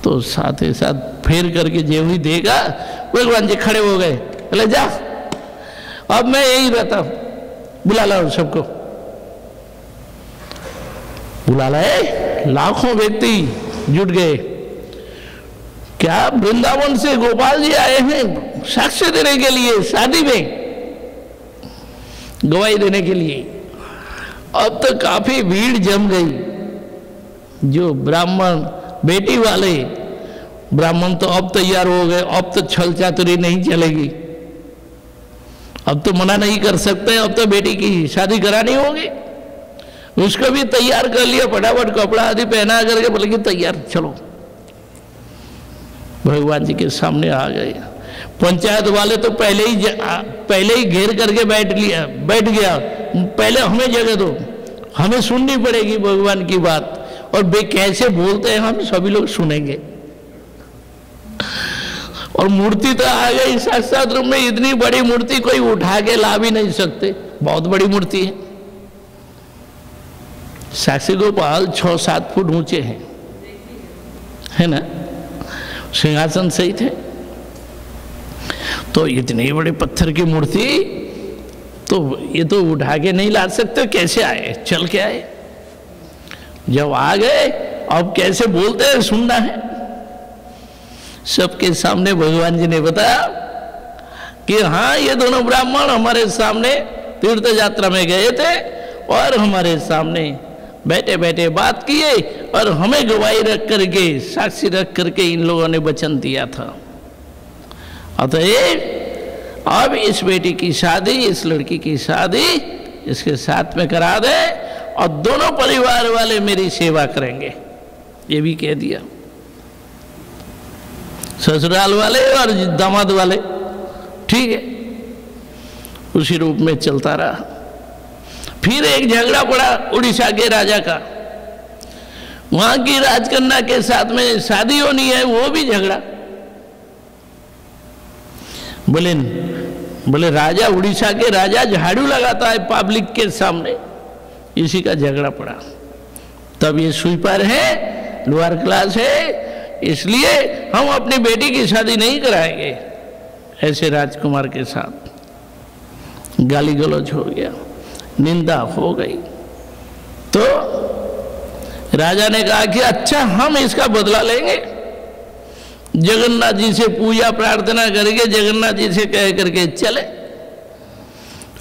तो साथ ही साथ फेर करके जो ही देगा, भगवान जी खड़े हो गए, बोले जा अब मैं यही रहता हूं, बुला लाओ सबको। बुला लाए, लाखों व्यक्ति जुट गए। क्या वृंदावन से गोपाल जी आए हैं साक्ष्य देने के लिए, शादी में गवाही देने के लिए। अब तो काफी भीड़ जम गई। जो ब्राह्मण बेटी वाले ब्राह्मण तो अब तैयार हो गए, अब तो छल चातुरी नहीं चलेगी, अब तो मना नहीं कर सकते, अब तो बेटी की शादी करानी होगी। उसको भी तैयार कर लिया, फटाफट कपड़ा आदि पहना करके बोले कि तैयार चलो, भगवान जी के सामने आ गए। पंचायत वाले तो पहले ही घेर करके बैठ गया, पहले हमें जगह दो, हमें सुननी पड़ेगी भगवान की बात, और वे कैसे बोलते हैं हम सभी लोग सुनेंगे। और मूर्ति तो आ गई साक्षात रूप में, इतनी बड़ी मूर्ति कोई उठा के ला भी नहीं सकते, बहुत बड़ी मूर्ति है। साक्षी गोपाल 6-7 फुट ऊंचे हैं, है ना, सिंहासन सहित है। तो इतनी बड़ी पत्थर की मूर्ति तो ये तो उठा के नहीं ला सकते, कैसे आए, चल के आए। जब आ गए अब कैसे बोलते हैं सुनना है। सबके सामने भगवान जी ने बताया कि हाँ ये दोनों ब्राह्मण हमारे सामने तीर्थ यात्रा में गए थे, और हमारे सामने बैठे बैठे बात किए, और हमें गवाही रख करके, साक्षी रख करके इन लोगों ने वचन दिया था। अतएव अब इस बेटी की शादी, इस लड़की की शादी इसके साथ में करा दे, और दोनों परिवार वाले मेरी सेवा करेंगे, ये भी कह दिया। ससुराल वाले और दामाद वाले, ठीक है, उसी रूप में चलता रहा। फिर एक झगड़ा पड़ा उड़ीसा के राजा का, वहां की राजकन्या के साथ में शादी होनी है, वो भी झगड़ा। बोले राजा, उड़ीसा के राजा झाड़ू लगाता है पब्लिक के सामने, इसी का झगड़ा पड़ा। तब ये स्वीपर है, लोअर क्लास है, इसलिए हम अपनी बेटी की शादी नहीं कराएंगे ऐसे राजकुमार के साथ। गाली गलौज हो गया, निंदा हो गई। तो राजा ने कहा कि अच्छा हम इसका बदला लेंगे, जगन्नाथ जी से पूजा प्रार्थना करके जगन्नाथ जी से कह करके चले,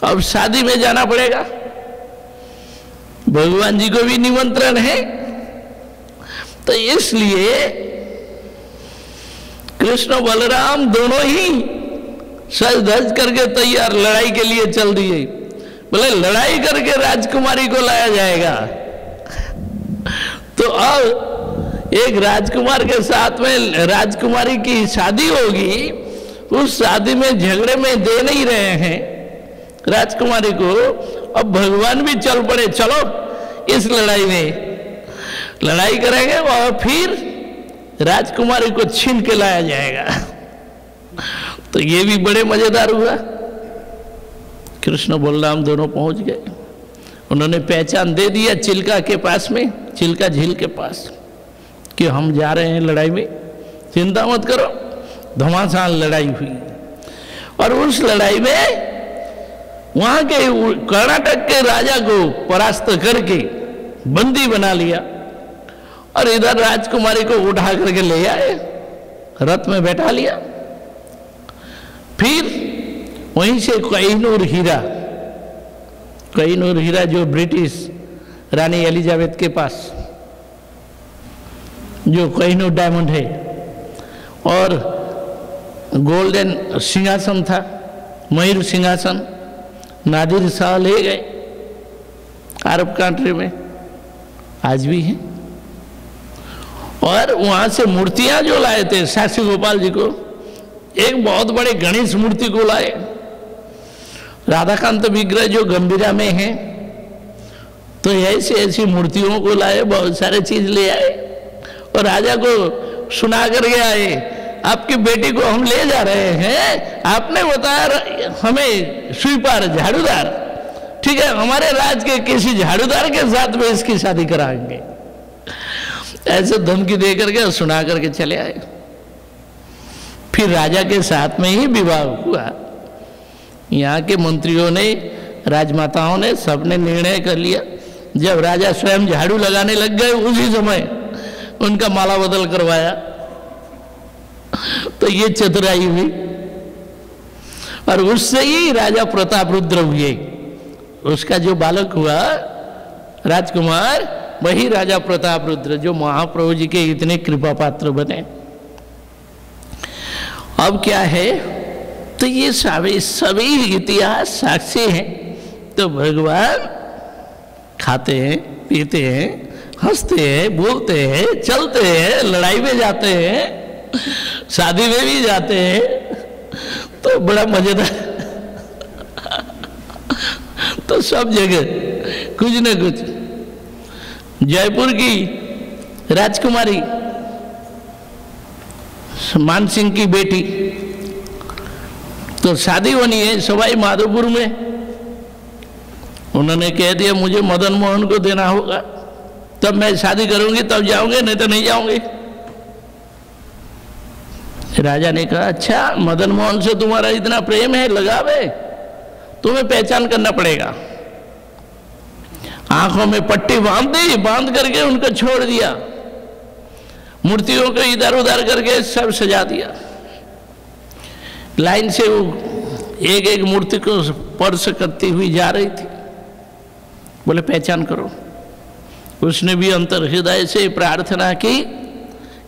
अब शादी में जाना पड़ेगा। भगवान जी को भी निमंत्रण है, तो इसलिए कृष्ण बलराम दोनों ही सज धज करके तैयार लड़ाई के लिए चल दिए। बोले लड़ाई करके राजकुमारी को लाया जाएगा। तो अब एक राजकुमार के साथ में राजकुमारी की शादी होगी, उस शादी में झगड़े में दे नहीं रहे हैं राजकुमारी को। अब भगवान भी चल पड़े, चलो इस लड़ाई में लड़ाई करेंगे और फिर राजकुमारी को छीन के लाया जाएगा। तो ये भी बड़े मजेदार हुआ। कृष्ण बलराम दोनों पहुंच गए, उन्होंने पहचान दे दिया चिल्का के पास में, चिल्का झील के पास, कि हम जा रहे हैं लड़ाई में, चिंता मत करो। घमासान लड़ाई हुई और उस लड़ाई में वहां के कर्नाटक के राजा को परास्त करके बंदी बना लिया और इधर राजकुमारी को उठा करके ले आए, रथ में बैठा लिया। फिर वहीं से कोहिनूर हीरा जो ब्रिटिश रानी एलिजाबेथ के पास जो कोहिनूर डायमंड है, और गोल्डन सिंहासन था, मयूर सिंहासन, नादिर शाह ले गए अरब कंट्री में, आज भी है। और वहां से मूर्तियां जो लाए थे साक्षी गोपाल जी को, एक बहुत बड़े गणेश मूर्ति को लाए, राधाकांत विग्रह जो गंभीरा में है, तो ऐसी ऐसी मूर्तियों को लाए, बहुत सारे चीज ले आए और राजा को सुना करके आए, आपकी बेटी को हम ले जा रहे हैं, आपने बताया हमें स्वीपर झाड़ूदार, ठीक है, हमारे राज के किसी झाड़ूदार के साथ में इसकी शादी कराएंगे। ऐसे धमकी दे करके सुना करके चले आए। फिर राजा के साथ में ही विवाह हुआ। यहाँ के मंत्रियों ने, राजमाताओं ने, सबने निर्णय कर लिया। जब राजा स्वयं झाड़ू लगाने लग गए, उसी समय उनका माला बदल करवाया। तो ये चतुराई हुई और उससे ही राजा प्रताप रुद्र हुए। उसका जो बालक हुआ राजकुमार, वही राजा प्रताप रुद्र, जो महाप्रभु जी के इतने कृपा पात्र बने। अब क्या है, तो ये सभी इतिहास साक्षी हैं। तो भगवान खाते हैं, पीते हैं, हंसते हैं, बोलते हैं, चलते हैं, लड़ाई में जाते हैं, शादी में भी जाते हैं, तो बड़ा मजेदार। तो सब जगह कुछ न कुछ। जयपुर की राजकुमारी मान सिंह की बेटी, तो शादी होनी है सवाई माधोपुर में। उन्होंने कह दिया मुझे मदन मोहन को देना होगा, तब मैं शादी करूंगी, तब जाऊंगे, नहीं तो नहीं जाऊंगी। राजा ने कहा अच्छा, मदन मोहन से तुम्हारा इतना प्रेम है, लगाव है, तुम्हें पहचान करना पड़ेगा। आंखों में पट्टी बांध दी, बांध करके उनको छोड़ दिया, मूर्तियों को इधर उधर करके सब सजा दिया। लाइन से वो एक एक मूर्ति को स्पर्श करती हुई जा रही थी। बोले पहचान करो। उसने भी अंतर हृदय से प्रार्थना की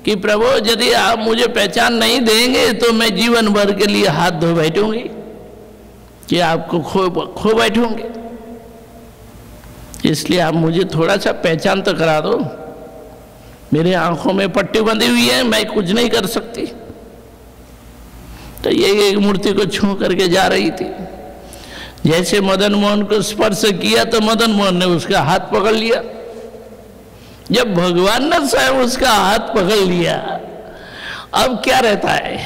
कि प्रभु यदि आप मुझे पहचान नहीं देंगे तो मैं जीवन भर के लिए हाथ धो बैठूंगी, कि आपको खो बैठूंगी, इसलिए आप मुझे थोड़ा सा पहचान तो करा दो। मेरे आंखों में पट्टी बंधी हुई है, मैं कुछ नहीं कर सकती। तो ये एक मूर्ति को छू करके जा रही थी। जैसे मदन मोहन को स्पर्श किया तो मदन मोहन ने उसका हाथ पकड़ लिया। जब भगवान ने स्वयं उसका हाथ पकड़ लिया, अब क्या रहता है।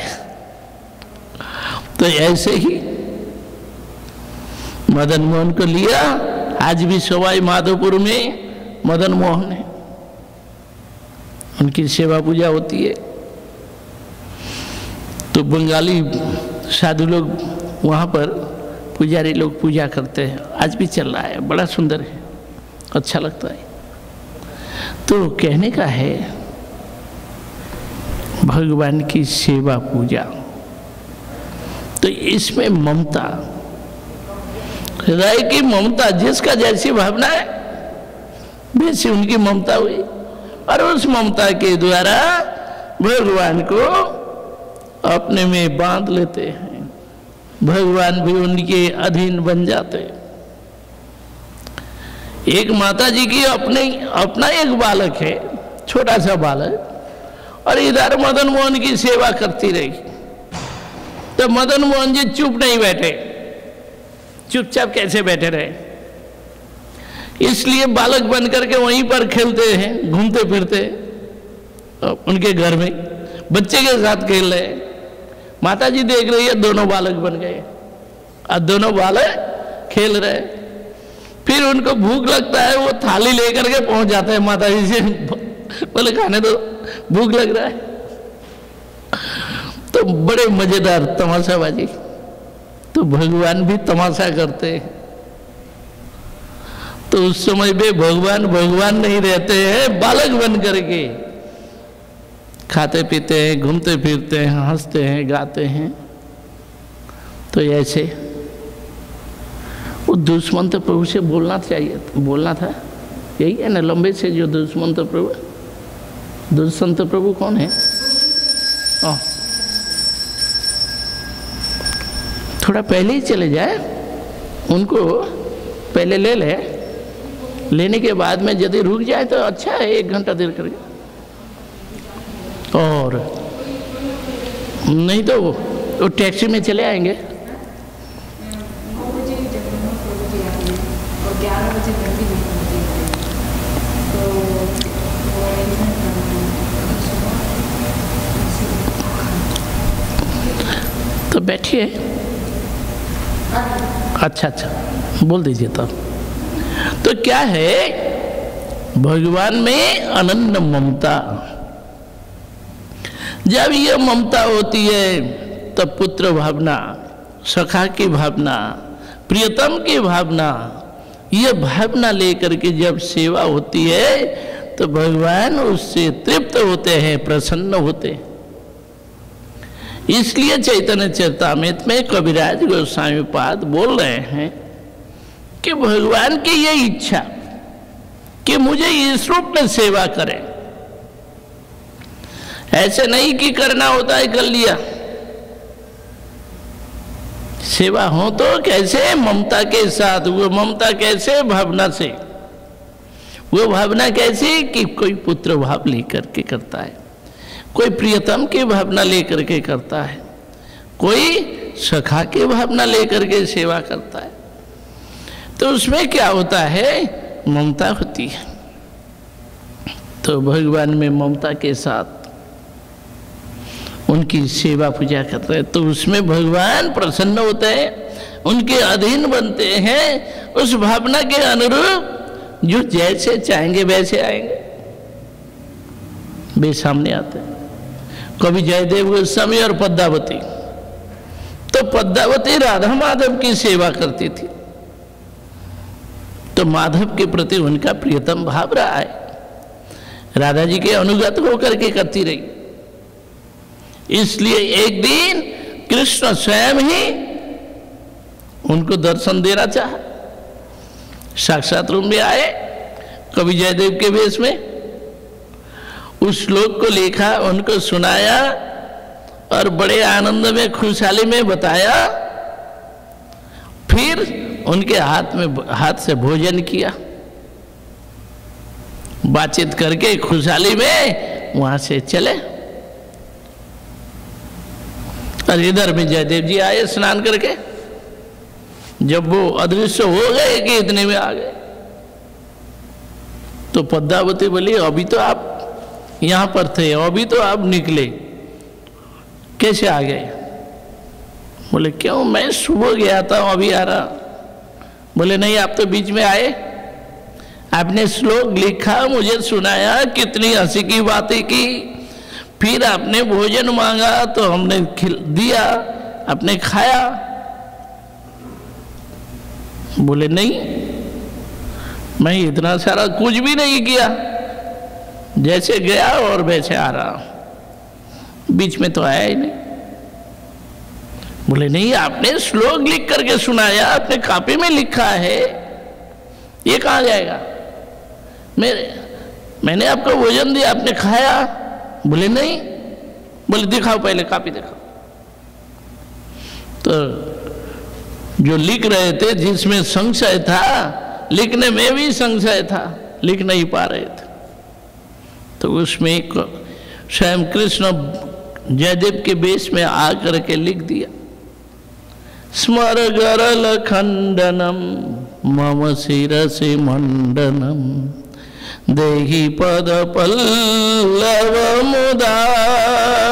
तो ऐसे ही मदन मोहन को लिया। आज भी सवाई माधोपुर में मदन मोहन है, उनकी सेवा पूजा होती है। तो बंगाली साधु लोग वहाँ पर पुजारी लोग पूजा करते हैं, आज भी चल रहा है, बड़ा सुंदर है, अच्छा लगता है। तो कहने का है भगवान की सेवा पूजा, तो इसमें ममता, हृदय की ममता, जिसका जैसी भावना है वैसी उनकी ममता हुई और उस ममता के द्वारा भगवान को अपने में बांध लेते हैं, भगवान भी उनके अधीन बन जाते हैं। एक माता जी की अपना एक बालक है, छोटा सा बालक, और इधर मदन मोहन की सेवा करती रही। तो मदन मोहन जी चुप नहीं बैठे, चुपचाप कैसे बैठे रहे? इसलिए बालक बन करके वहीं पर खेलते हैं, घूमते फिरते उनके घर में बच्चे के साथ खेल रहे। माता जी देख रही है, दोनों बालक बन गए और दोनों बालक खेल रहे। फिर उनको भूख लगता है, वो थाली लेकर के पहुंच जाते हैं माता जी से, बोले खाने दो, भूख लग रहा है। तो बड़े मजेदार तमाशाबाजी। तो भगवान भी तमाशा करते हैं। तो उस समय पे भगवान नहीं रहते हैं, बालक बन करके खाते पीते हैं, घूमते फिरते हैं, हंसते हैं, गाते हैं। तो ऐसे वो दुष्मंत प्रभु से बोलना चाहिए, बोलना था, यही है ना लंबे से जो दुष्मंत प्रभु। दुष्मंत प्रभु कौन है? थोड़ा पहले ही चले जाए, उनको पहले ले ले, लेने के बाद में यदि रुक जाए तो अच्छा है, 1 घंटा देर करके, और नहीं तो वो टैक्सी में चले आएंगे। तो बैठिए, अच्छा बोल दीजिए। तो क्या है, भगवान में अनन्य ममता। जब ये ममता होती है तब पुत्र भावना, सखा की भावना, प्रियतम की भावना, ये भावना लेकर के जब सेवा होती है तो भगवान उससे तृप्त होते हैं, प्रसन्न होते हैं। इसलिए चैतन्य चरितामृत में कविराज गोस्वामी पाद बोल रहे हैं कि भगवान की ये इच्छा कि मुझे इस रूप में सेवा करें, ऐसे नहीं कि करना होता है कर लिया। सेवा हो तो कैसे? ममता के साथ। वो ममता कैसे? भावना से। वो भावना कैसी? कि कोई पुत्र भाव लेकर के करता है, कोई प्रियतम की भावना लेकर के करता है, कोई सखा की भावना लेकर के सेवा करता है। तो उसमें क्या होता है? ममता होती है। तो भगवान में ममता के साथ उनकी सेवा पूजा करते हैं तो उसमें भगवान प्रसन्न होते हैं, उनके अधीन बनते हैं। उस भावना के अनुरूप जो जैसे चाहेंगे वैसे आएंगे, वे सामने आते हैं। कवि जयदेव गोस्वामी और पद्मावती, तो पद्मावती राधा माधव की सेवा करती थी, तो माधव के प्रति उनका प्रियतम भाव रहा है, राधा जी के अनुगत होकर के करती रही। इसलिए एक दिन कृष्ण स्वयं ही उनको दर्शन देना चाहा, साक्षात रूप में आए कवि जयदेव के वेश में, उस श्लोक को लिखा, उनको सुनाया और बड़े आनंद में खुशहाली में बताया। फिर उनके हाथ से भोजन किया, बातचीत करके खुशहाली में वहां से चले। और इधर में जयदेव जी आए स्नान करके, जब वो अदृश्य हो गए कि इतने में आ गए, तो पद्मावती बोली अभी तो आप यहां पर थे, अभी तो आप निकले, कैसे आ गए? बोले क्यों, मैं सुबह गया था, अभी आ रहा। बोले नहीं, आप तो बीच में आए, आपने श्लोक लिखा, मुझे सुनाया, कितनी हंसी की बातें की, फिर आपने भोजन मांगा तो हमने दिया, आपने खाया। बोले नहीं, मैं इतना सारा कुछ भी नहीं किया, जैसे गया और वैसे आ रहा, बीच में तो आया ही नहीं। बोले नहीं, आपने श्लोक लिख करके सुनाया, आपने कॉपी में लिखा है, ये कहाँ जाएगा? मैंने आपको भोजन दिया, आपने खाया। बोले नहीं। बोले दिखाओ, पहले कॉपी दिखाओ। तो जो लिख रहे थे जिसमें संशय था, लिखने में भी संशय था, लिख नहीं पा रहे थे, तो उसमें स्वयं कृष्ण जयदेव के वेश में आकर के लिख दिया, स्मर गरल खंडनम मम शिरसि मंडनम देहि पद पल्लव मुदारम।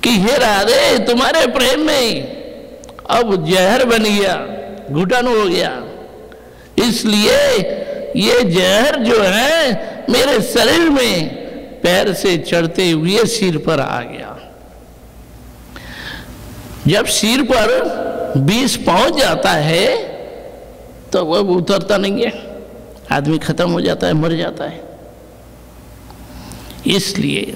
कि हे राधे, तुम्हारे प्रेम में अब जहर बन गया, घुटन हो गया, इसलिए ये जहर जो है मेरे शरीर में पैर से चढ़ते हुए सिर पर आ गया। जब सिर पर विष पहुंच जाता है तो वह उतरता नहीं है, आदमी खत्म हो जाता है, मर जाता है। इसलिए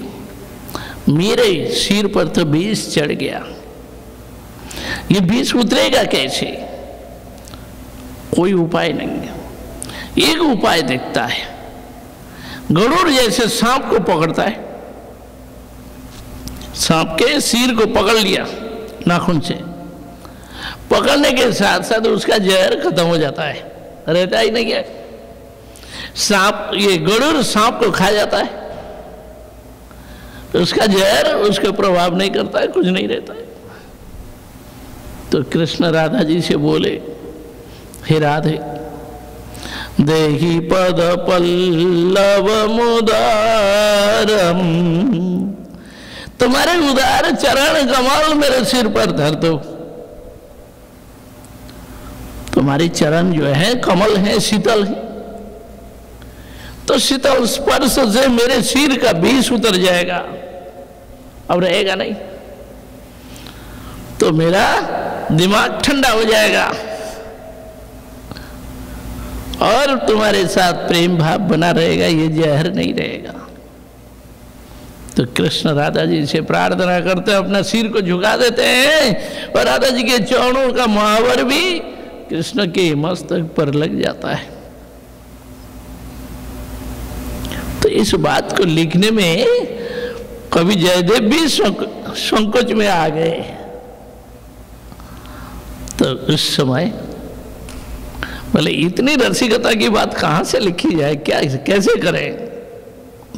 मेरे सिर पर तो विष चढ़ गया, ये विष उतरेगा कैसे? कोई उपाय नहीं है। एक उपाय दिखता है, गरुड़ जैसे सांप को पकड़ता है, सांप के सिर को पकड़ लिया नाखून से, पकड़ने के साथ साथ उसका जहर खत्म हो जाता है, रहता ही नहीं है। सांप, ये गरुड़ सांप को खा जाता है, उसका जहर उसके प्रभाव नहीं करता है, कुछ नहीं रहता है। तो कृष्ण राधा जी से बोले, हे राधे, देहि पद पल्लव मुदारम, तुम्हारे उदार चरण कमल मेरे सिर पर धर दो। तुम्हारी चरण जो है कमल है, शीतल है, तो शीतल स्पर्श से मेरे सिर का विष उतर जाएगा, अब रहेगा नहीं, तो मेरा दिमाग ठंडा हो जाएगा और तुम्हारे साथ प्रेम भाव बना रहेगा, ये जहर नहीं रहेगा। तो कृष्ण राधा जी से प्रार्थना करते हैं, अपना सिर को झुका देते हैं और राधा जी के चरणों का महावर भी कृष्ण के मस्तक पर लग जाता है। तो इस बात को लिखने में कवि जयदेव भी संकोच में आ गए। तो उस समय बोले, इतनी रसिकता की बात कहाँ से लिखी जाए, क्या कैसे करें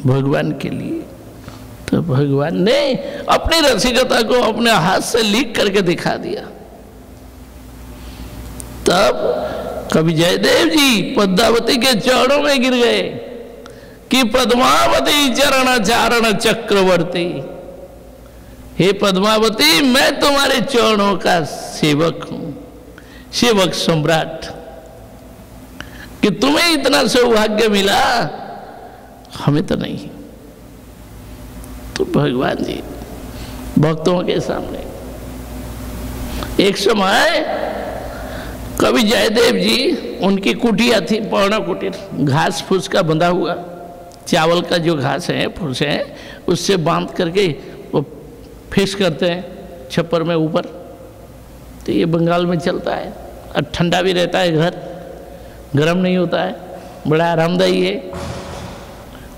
भगवान के लिए? तो भगवान ने अपनी रसिकता को अपने हाथ से लिख करके दिखा दिया। तब कवि जयदेव जी पद्मावती के चरणों में गिर गए कि पद्मावती चरण चारण चक्रवर्ती, हे पद्मावती, मैं तुम्हारे चरणों का सेवक हूं, सेवक सम्राट, कि तुम्हें इतना सौभाग्य मिला, हमें तो नहीं। तो भगवान जी भक्तों के सामने एक समय कवि जयदेव जी, उनकी कुटिया थी, पौना कुटीर, घास फूस का बंधा हुआ, चावल का जो घास है, फूस है, उससे बांध करके वो फिक्स करते हैं छप्पर में ऊपर। तो ये बंगाल में चलता है और ठंडा भी रहता है, घर गर्म नहीं होता है, बड़ा आरामदायी है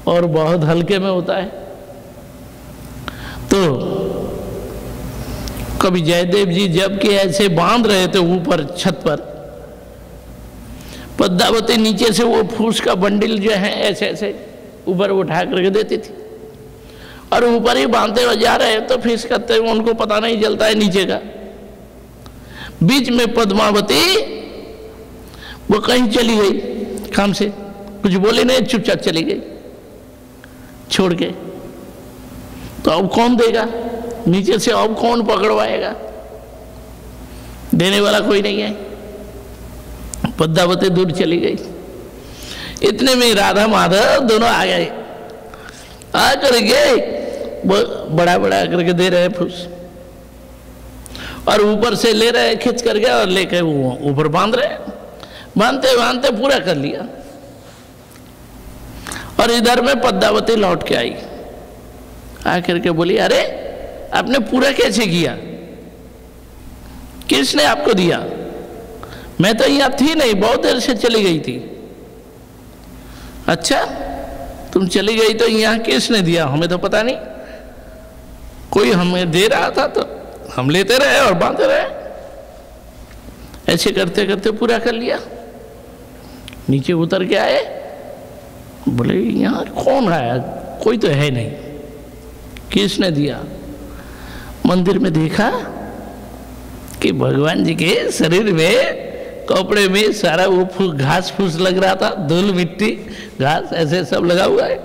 और बहुत हल्के में होता है। तो कवि जयदेव जी जबकि ऐसे बांध रहे थे ऊपर छत पर, पद्मावती नीचे से वो फूस का बंडल जो है ऐसे ऐसे ऊपर उठा करके देती थी और ऊपर ही बांधते हुए जा रहे हैं, तो फिस करते हुए उनको पता नहीं चलता है नीचे का। बीच में पद्मावती वो कहीं चली गई काम से, कुछ बोले नहीं, चुपचाप चली गई छोड़ के। तो अब कौन देगा नीचे से, अब कौन पकड़वाएगा? देने वाला कोई नहीं है। पद्मावती दूर चली गई। इतने में राधा माधव दोनों आ गए, आकर के बड़ा बड़ा करके दे रहे फूस और ऊपर से ले रहे खींच करके और लेके वो ऊपर बांध रहे। बांधते बांधते पूरा कर लिया और इधर में पद्मावती लौट के आई, आकर के बोली, अरे आपने पूरा कैसे किया? किसने आपको दिया? मैं तो यहाँ थी नहीं, बहुत देर से चली गई थी। अच्छा, तुम चली गई तो यहाँ किसने दिया? हमें तो पता नहीं, कोई हमें दे रहा था तो हम लेते रहे और बांधते रहे। ऐसे करते करते पूरा कर लिया। नीचे उतर के आए, बोले यहाँ कौन आया, कोई तो है नहीं, किसने दिया? मंदिर में देखा कि भगवान जी के शरीर में कपड़े में सारा वो घास फूस लग रहा था, धूल मिट्टी घास ऐसे सब लगा हुआ है।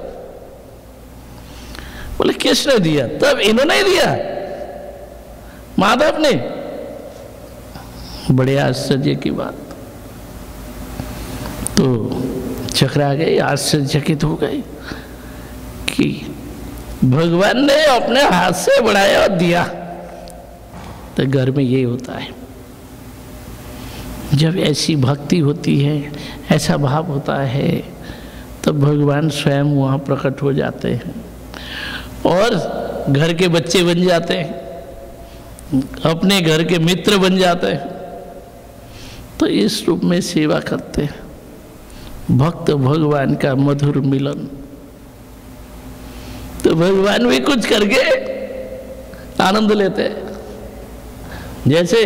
बोले किसने दिया? तब इन्होंने दिया, माधव ने। बड़े आश्चर्य की बात। तो चकरा गए, आश्चर्यचकित हो गए कि भगवान ने अपने हाथ से बढ़ाया और दिया। तो घर में ये होता है, जब ऐसी भक्ति होती है, ऐसा भाव होता है, तब भगवान स्वयं वहाँ प्रकट हो जाते हैं और घर के बच्चे बन जाते हैं, अपने घर के मित्र बन जाते हैं। तो इस रूप में सेवा करते हैं। भक्त भगवान का मधुर मिलन। तो भगवान भी कुछ करके आनंद लेते हैं। जैसे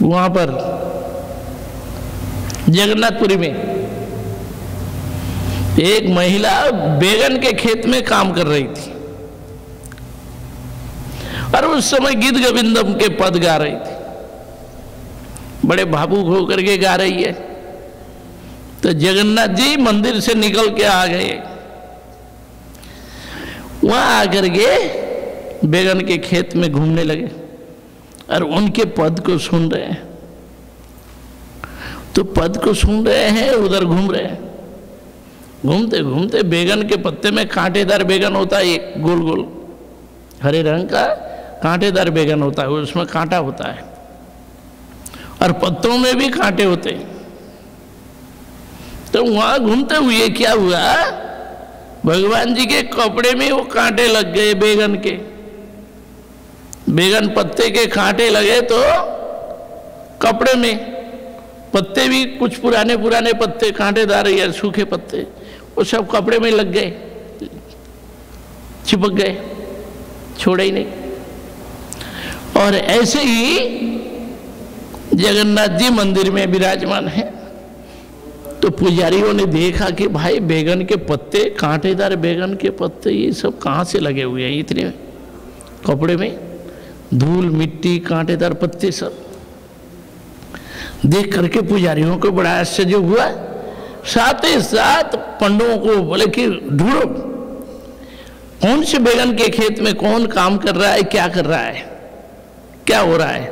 वहां पर जगन्नाथपुरी में एक महिला बैगन के खेत में काम कर रही थी और उस समय गीत गोविंदम के पद गा रही थी। बड़े भावुक होकर के गा रही है। तो जगन्नाथ जी मंदिर से निकल के आ गए। वहां आकर के बैगन के खेत में घूमने लगे और उनके पद को सुन रहे हैं। तो पद को सुन रहे हैं, उधर घूम रहे हैं। घूमते घूमते बैगन के पत्ते में कांटेदार बैगन होता है, एक गोल गोल हरे रंग का कांटेदार बैगन होता है, उसमें कांटा होता है और पत्तों में भी कांटे होते हैं। तो वहां घूमते हुए क्या हुआ, भगवान जी के कपड़े में वो कांटे लग गए बैगन के। बैगन पत्ते के कांटे लगे तो कपड़े में, पत्ते भी कुछ पुराने पुराने पत्ते कांटेदार या सूखे पत्ते, वो सब कपड़े में लग गए, चिपक गए, छोड़े ही नहीं। और ऐसे ही जगन्नाथ जी मंदिर में विराजमान है। तो पुजारियों ने देखा कि भाई बैगन के पत्ते, कांटेदार बैगन के पत्ते, ये सब कहाँ से लगे हुए हैं इतने कपड़े में, धूल मिट्टी कांटेदार पत्ते सब। देख करके पुजारियों को बड़ा आश्चर्य हुआ। साथ ही साथ पंडितों को बोले कि ढूंढो कौन से बैगन के खेत में कौन काम कर रहा है, क्या कर रहा है, क्या हो रहा है,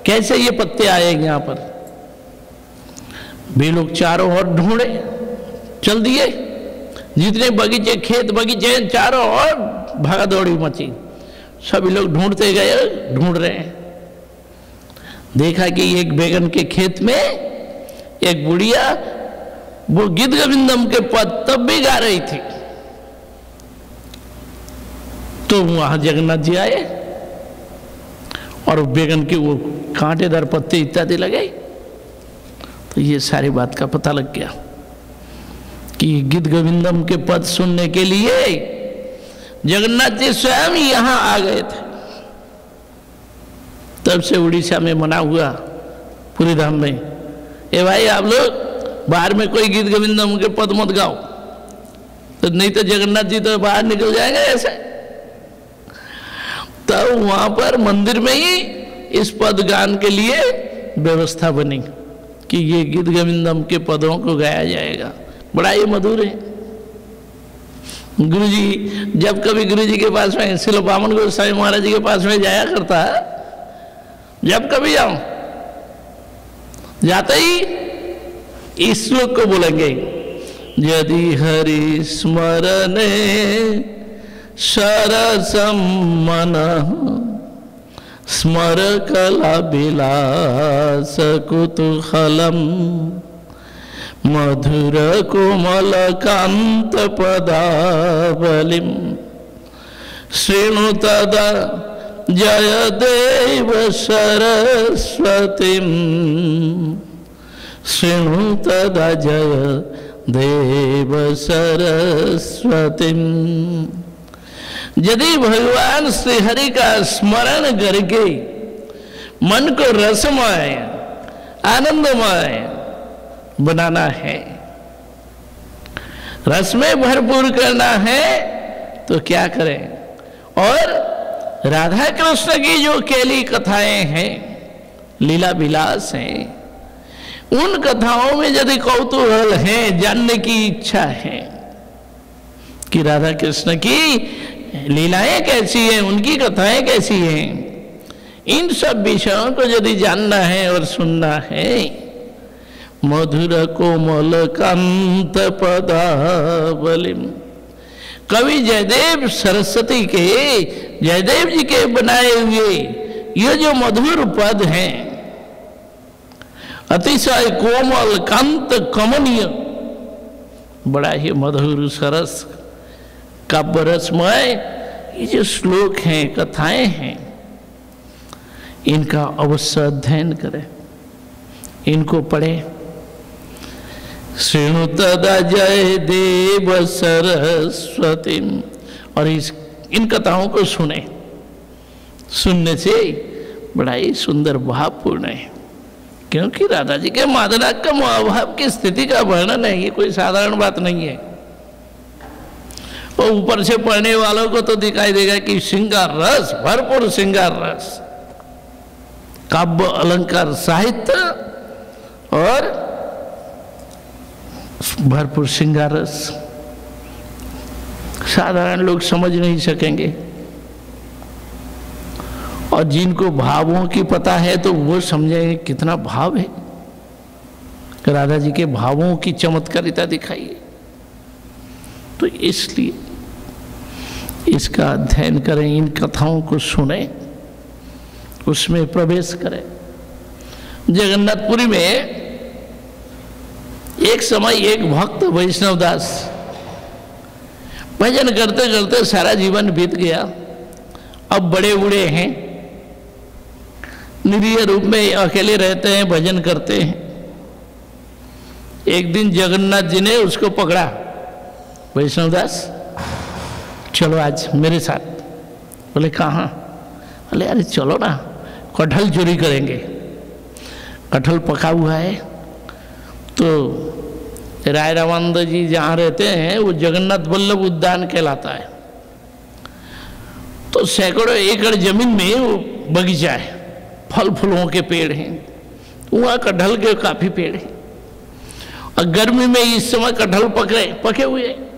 कैसे ये पत्ते आए यहाँ पर। वे लोग चारों ओर ढूंढे, चल दिए, जितने बगीचे खेत बगीचे चारों ओर भागा दौड़ी मची। सभी लोग ढूंढते गए, ढूंढ रहे हैं। देखा कि एक बैगन के खेत में एक बुढ़िया वो गीत गोविंदम के पद तब भी गा रही थी। तो वहां जगन्नाथ जी आए और बैगन के वो कांटेदार पत्ते इत्यादि लगे। तो ये सारी बात का पता लग गया कि गीत गोविंदम के पद सुनने के लिए जगन्नाथ जी स्वयं यहां आ गए थे। तब से उड़ीसा में मना हुआ पूरी धाम में, ए भाई आप लोग बाहर में कोई गीत गोविंदम के पद मत गाओ, तो नहीं तो जगन्नाथ जी तो बाहर निकल जाएंगे ऐसे। तब वहां पर मंदिर में ही इस पद गान के लिए व्यवस्था बनी कि ये गीत गोविंदम के पदों को गाया जाएगा। बड़ा ये मधुर है। गुरुजी जब कभी गुरुजी के पास में श्री बामन गोसाई महाराज जी के पास में जाया करता है, जब कभी जाऊं जाते ही इस श्लोक को बोलेंगे, यदि हरि स्मरणे सरसम मनः स्मर कला विलास कुतूहलम मधुर कोमल कांत पदावलिम शृणु तदा जय देव सरस्वतीम शृणु तदा जय देव सरस्वतीम यदि भगवान श्री हरि का स्मरण करके मन को रसमय आनंदमय बनाना है, रस में भरपूर करना है, तो क्या करें? और राधा कृष्ण की जो केली कथाएं हैं, लीला विलास हैं, उन कथाओं में यदि कौतूहल है, जानने की इच्छा है कि राधा कृष्ण की लीलाएं कैसी हैं, उनकी कथाएं कैसी हैं, इन सब विषयों को यदि जानना है और सुनना है, मधुर कोमल कांत पदावलिम, कवि जयदेव सरस्वती के, जयदेव जी के बनाए हुए ये जो मधुर पद हैं, अतिशय कोमल कांत कमनीय, बड़ा ही मधुर सरस काव्य रसमय ये जो श्लोक हैं, कथाएं हैं, इनका अवश्य अध्ययन करें, इनको पढ़ें। श्रृणु तदा जय देव सरस्वती, और इन कथाओं को सुने। सुनने से बड़ा ही सुंदर भावपूर्ण है, क्योंकि राधा जी के मादनाक का अभाव की स्थिति का वर्णन है, ये कोई साधारण बात नहीं है। और ऊपर से पढ़ने वालों को तो दिखाई देगा कि श्रृंगार रस, भरपूर श्रृंगार रस, काव्य अलंकार साहित्य और भरपूर श्रृंगार रस, साधारण लोग समझ नहीं सकेंगे। और जिनको भावों की पता है तो वो समझेंगे कितना भाव है, राधा जी के भावों की चमत्कारिता दिखाइए। तो इसलिए इसका अध्ययन करें, इन कथाओं को सुने, उसमें प्रवेश करें। जगन्नाथपुरी में एक समय एक भक्त वैष्णवदास भजन करते करते सारा जीवन बीत गया, अब बड़े बूढ़े हैं, निरीह रूप में अकेले रहते हैं, भजन करते हैं। एक दिन जगन्नाथ जी ने उसको पकड़ा, वैष्णवदास चलो आज मेरे साथ। बोले कहाँ? बोले अरे चलो ना, कटहल चोरी करेंगे। कटहल पका हुआ है, तो राय रामानंद जी जहाँ रहते हैं वो जगन्नाथ वल्लभ उद्यान कहलाता है। तो सैकड़ों एकड़ जमीन में वो बगीचा है, फल फूलों के पेड़ हैं, वहाँ कटहल के काफी पेड़ हैं। और गर्मी में इस समय कटहल पके हुए हैं,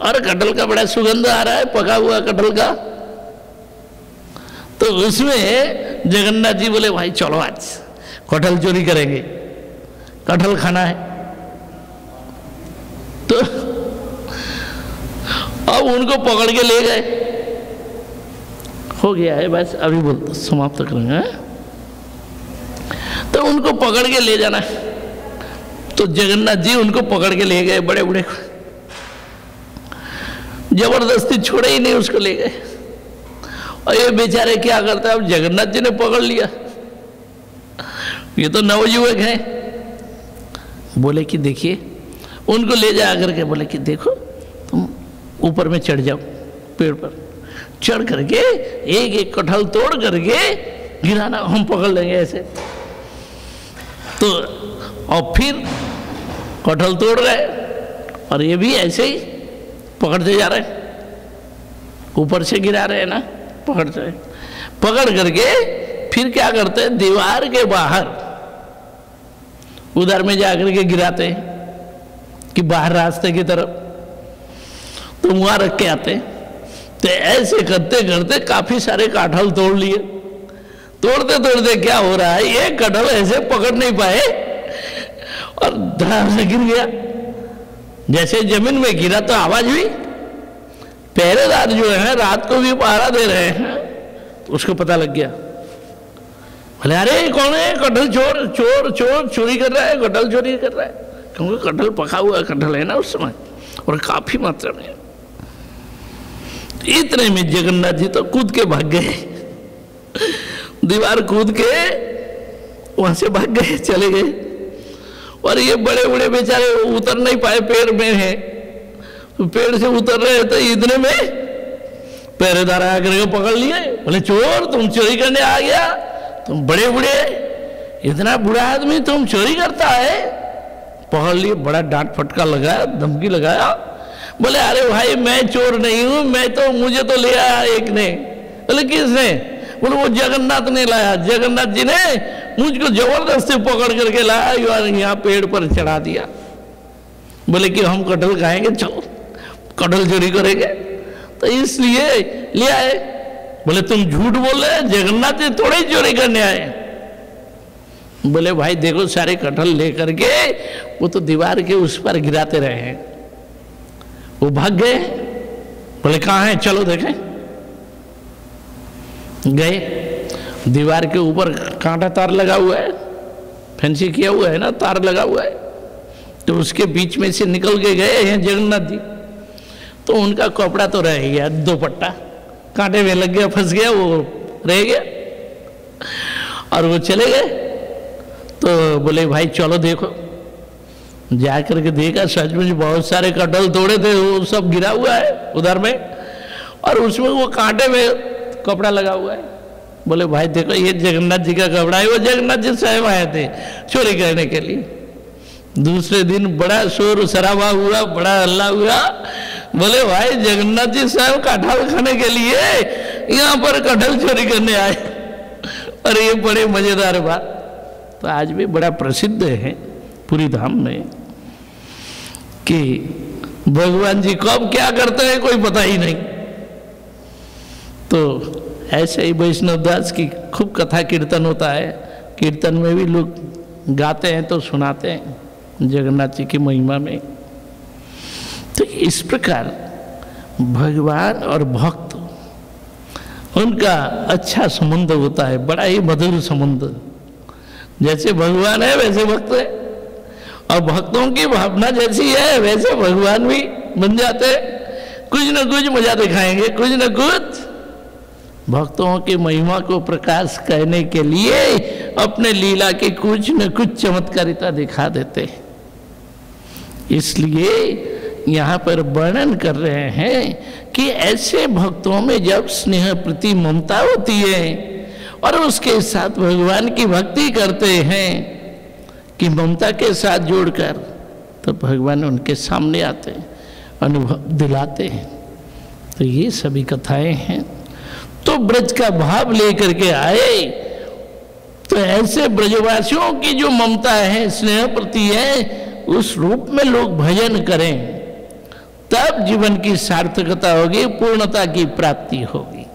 और कटहल का बड़ा सुगंध आ रहा है, पका हुआ कटहल का। तो उसमें जगन्नाथ जी बोले भाई चलो आज कटहल चोरी करेंगे, कटहल खाना है। तो अब उनको पकड़ के ले गए। हो गया है बस, अभी बोलते समाप्त करेंगे। तो उनको पकड़ के ले जाना है, तो जगन्नाथ जी उनको पकड़ के ले गए, बड़े बूढ़े को जबरदस्ती छोड़े ही नहीं, उसको ले गए। और ये बेचारे क्या करते हैं, अब जगन्नाथ जी ने पकड़ लिया, ये तो नवयुवक हैं। बोले कि देखिए, उनको ले जा करके बोले कि देखो तुम ऊपर में चढ़ जाओ, पेड़ पर चढ़ करके एक एक कटहल तोड़ करके गिराना, हम पकड़ लेंगे ऐसे। तो और फिर कटहल तोड़ रहे, और ये भी ऐसे ही पकड़ते जा रहे, ऊपर से गिरा रहे हैं ना, पकड़ते हैं। पकड़ करके फिर क्या करते हैं, दीवार के बाहर उधर में जाकर के गिराते हैं कि बाहर रास्ते की तरफ, तो वहां रख के आते हैं। तो ऐसे करते करते काफी सारे कटहल तोड़ लिए। तोड़ते तोड़ते क्या हो रहा है, ये कटहल ऐसे पकड़ नहीं पाए और धड़ाम से गिर गया। जैसे जमीन में गिरा तो आवाज हुई। पहरेदार जो है रात को भी पहरा दे रहे हैं, तो उसको पता लग गया। बोले अरे कौन है, कटहल चोर चोर चोर चोरी कर रहा है, कटहल चोरी कर रहा है। क्योंकि कटहल पका हुआ कटहल है ना उस समय, और काफी मात्रा में। इतने में जगन्नाथ जी तो कूद के भाग गए, दीवार कूद के वहां से भाग गए, चले गए। और ये बड़े बड़े बेचारे उतर नहीं पाए, पेड़ में है, तो पेड़ से उतर रहे थे। इतने में पहरेदार आकर के पकड़ लिए, बोले चोर तुम चोरी करने आ गया, तुम बड़े बूढ़े, इतना बूढ़ा आदमी तुम चोरी करता है। पकड़ लिए, बड़ा डांट फटका लगाया, धमकी लगाया। बोले अरे भाई मैं चोर नहीं हूं, मैं तो मुझे तो ले आया एक ने। बोले किसने? बोले वो जगन्नाथ ने लाया, जगन्नाथ जी ने मुझको जबरदस्ती पकड़ करके लाया और यहाँ पेड़ पर चढ़ा दिया। बोले कि हम कटहल खाएंगे, चलो कटहल चोरी करेंगे, तो इसलिए ले आए। बोले तुम झूठ बोल रहे, जगन्नाथ जी थोड़े ही चोरी करने आए। बोले भाई देखो सारे कटहल लेकर के वो तो दीवार के उस पर गिराते रहे हैं, वो भाग गए। बोले कहाँ है, चलो देखें। गए, दीवार के ऊपर कांटा तार लगा हुआ है, फैंसी किया हुआ है ना, तार लगा हुआ है, तो उसके बीच में से निकल के गए हैं जगन्नाथ जी। तो उनका कपड़ा तो रह गया, दुपट्टा कांटे में लग गया, फंस गया, वो रह गया और वो चले गए। तो बोले भाई चलो देखो। जा करके देखा, सचमुच बहुत सारे कटहल तोड़े थे, वो सब गिरा हुआ है उधर में, और उसमें वो कांटे में कपड़ा लगा हुआ है। बोले भाई देखो ये जगन्नाथ जी का कपड़ा है, वो जगन्नाथ जी स्वयं आए थे चोरी करने के लिए। दूसरे दिन बड़ा शोर शराबा हुआ, बड़ा हल्ला हुआ। बोले भाई जगन्नाथ जी स्वयं कटहल खाने के लिए यहाँ पर कटहल चोरी करने आए। अरे ये बड़े मजेदार बात। तो आज भी बड़ा प्रसिद्ध है पूरी धाम में कि भगवान जी कब क्या करते हैं कोई पता ही नहीं। तो ऐसे ही वैष्णव दास की खूब कथा कीर्तन होता है, कीर्तन में भी लोग गाते हैं तो सुनाते हैं जगन्नाथ जी की महिमा में। तो इस प्रकार भगवान और भक्त उनका अच्छा संबंध होता है, बड़ा ही मधुर संबंध। जैसे भगवान है वैसे भक्त है, और भक्तों की भावना जैसी है वैसे भगवान भी बन जाते हैं। कुछ न कुछ मजा दिखाएंगे, कुछ न कुछ भक्तों की महिमा को प्रकाश करने के लिए अपने लीला के कुछ न कुछ चमत्कारिता दिखा देते हैं। इसलिए यहाँ पर वर्णन कर रहे हैं कि ऐसे भक्तों में जब स्नेह प्रति ममता होती है और उसके साथ भगवान की भक्ति करते हैं कि ममता के साथ जोड़कर, तो भगवान उनके सामने आते हैं, अनुभव दिलाते हैं। तो ये सभी कथाएं हैं। तो ब्रज का भाव लेकर के आए, तो ऐसे ब्रजवासियों की जो ममता है, स्नेह प्रति है, उस रूप में लोग भजन करें, तब जीवन की सार्थकता होगी, पूर्णता की प्राप्ति होगी।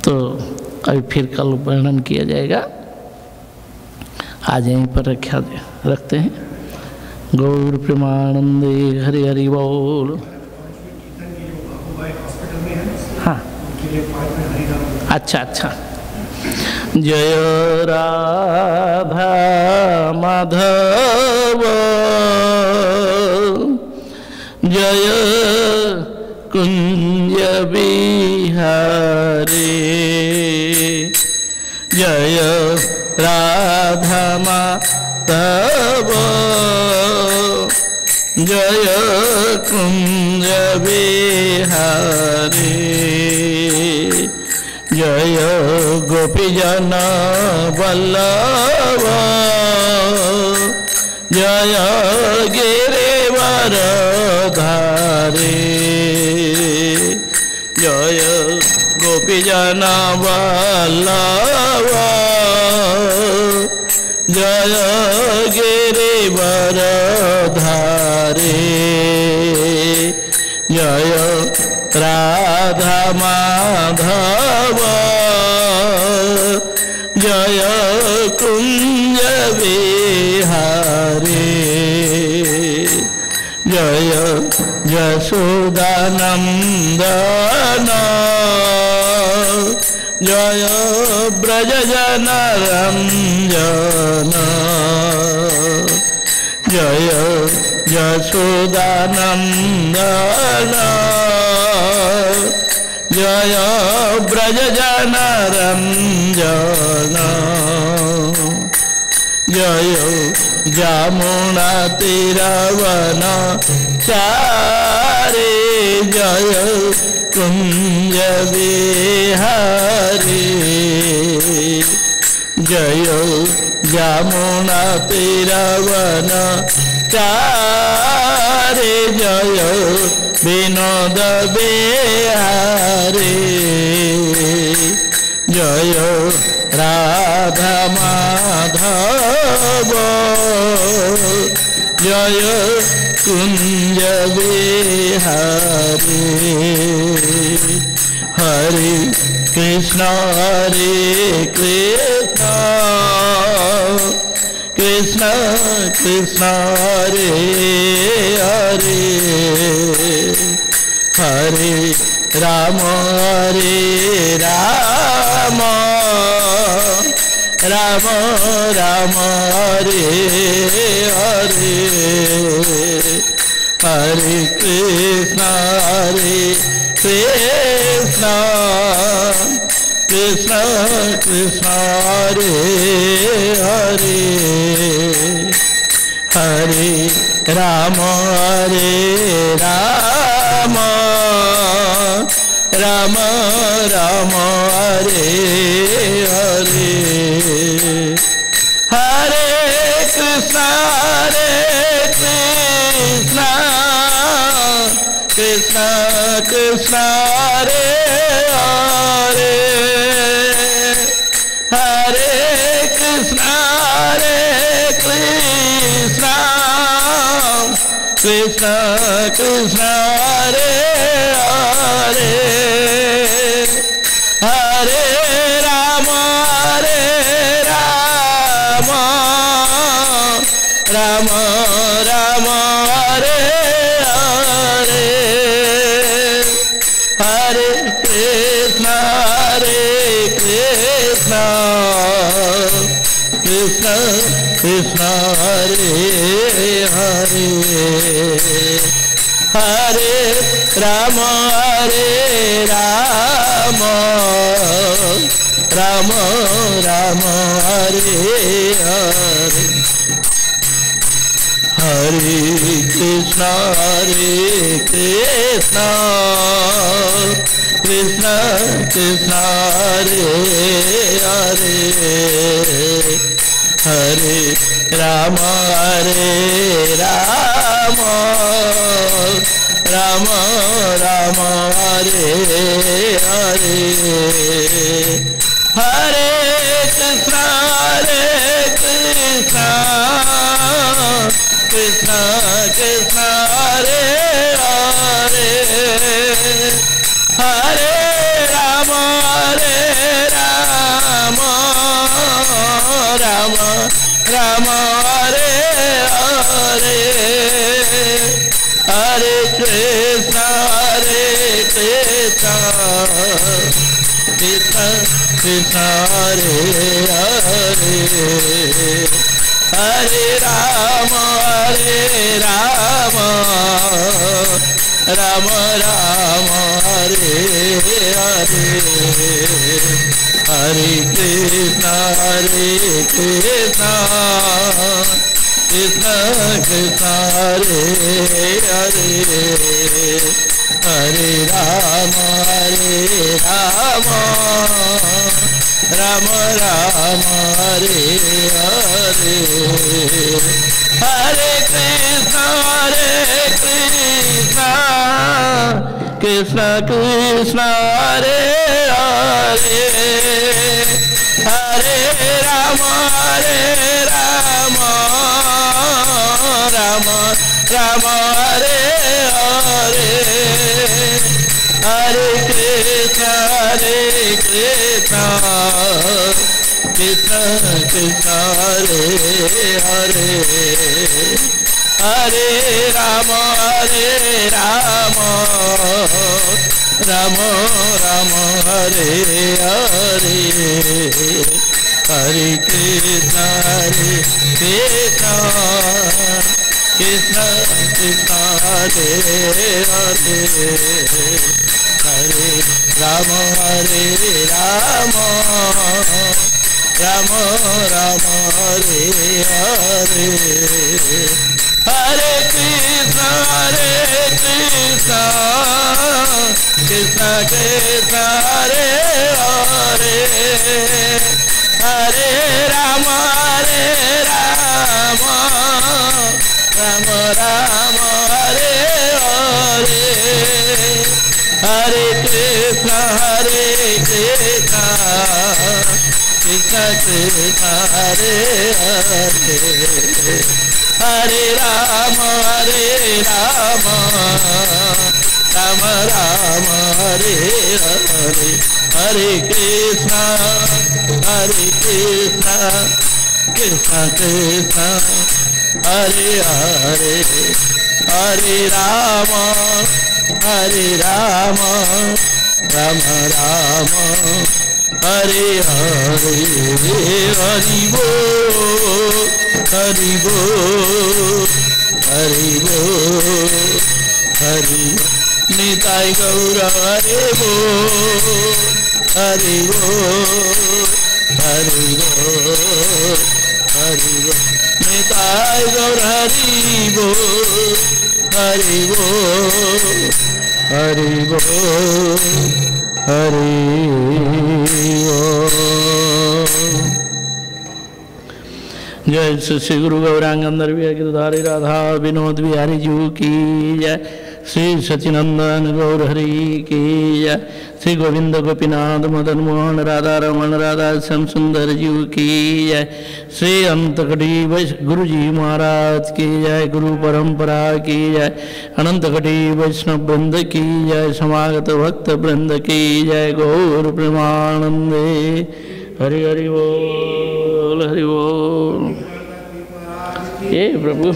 तो अभी फिर कल वर्णन किया जाएगा, आज यहीं पर रखते हैं। गौर प्रेमानंदे हरि हरि बोल। हाँ अच्छा अच्छा। जय राधा माधव जय कुंज बिहारी जय राधा माधव जय कुंज बिहारी जय गोपीजन वल्लभ जय गिरिवर धारी जय गोपीजन वल्लभ जय गिरिवर धारी जय राधा माधव जय कुंज बिहारी जय यशोदानंदन जय ब्रजजन रंजन जय यशोदानंदन जय ब्रजजन रंजन जय जमुना तीरवन चारे जय कुंज विहारी, जय यमुना तीरवन चारे, जय विनोद बिहारी, जय राधा माधव, जय कुंज विहारी। हरे कृष्ण कृष्ण कृष्ण हरे हरे, हरे राम राम राम हरे हरे, हरे कृष्ण कृष्ण कृष्ण हरे हरे, हरे राम राम राम हरे हरे, हरे कृष्ण कृष्ण कृष्ण हरे हरे, हरे कृष्ण कृष्ण कृष्ण हरे हरे, हरे राम राम राम हरे हरे, हरे कृष्ण कृष्ण कृष्ण हरे हरे, हरे राम राम राम हरे हरे, हरे कृष्ण कृष्ण कृष्ण हरे हरे, हरे राम राम राम हरे हरे, हरे कृष्ण कृष्ण कृष्ण हरे हरे, हरे राम राम राम हरे हरे, हरे कृष्ण कृष्ण कृष्ण हरे हरे, हरे राम राम राम हरे हरे, हरे कृष्ण कृष्ण कृष्ण हरे हरे, हरे राम राम राम हरे हरे, हरे कृष्ण कृष्ण कृष्ण हरे हरे, हरे राम राम राम हरे हरे, हरे कृष्ण कृष्ण कृष्ण हरे हरे, हरे राम राम राम हरे हरे, हरे कृष्ण कृष्ण कृष्ण हरे हरे, हरे राम राम राम हरे हरे, हरे कृष्ण कृष्ण कृष्ण हरे हरे हरे राम राम राम हरे हरे हरे कृष्ण कृष्ण कृष्ण हरे हरे हरे राम राम राम हरे हरे हरे कृष्ण कृष्ण कृष्ण हरे हरे हरे राम राम राम हरे हरे हरि बोल हरि बोल हरि बोल हरि निताय गौर हरे बोल हरि बोल हरि बोल हरि बोल निताय गौर हरि बोल हरि बोल हरि बोल हरि बोल। जय श्री गुरु गौरांग गिरधारी राधा विनोद बिहारी जी की जय। श्री सचिनंदन गौर हरि की जय। श्री गोविंद गोपीनाथ मदन मोहन राधा रमन राधा श्याम सुंदर जी की जय। श्री अंतकटी गुरु जी महाराज की जय। गुरु परंपरा की जय। अनंतकटी वैष्णव वृंद की जय। समागत भक्त वृंद की जय। गौर प्रेमानंदे हरि हरि बोल हरि बोल। ये प्रभु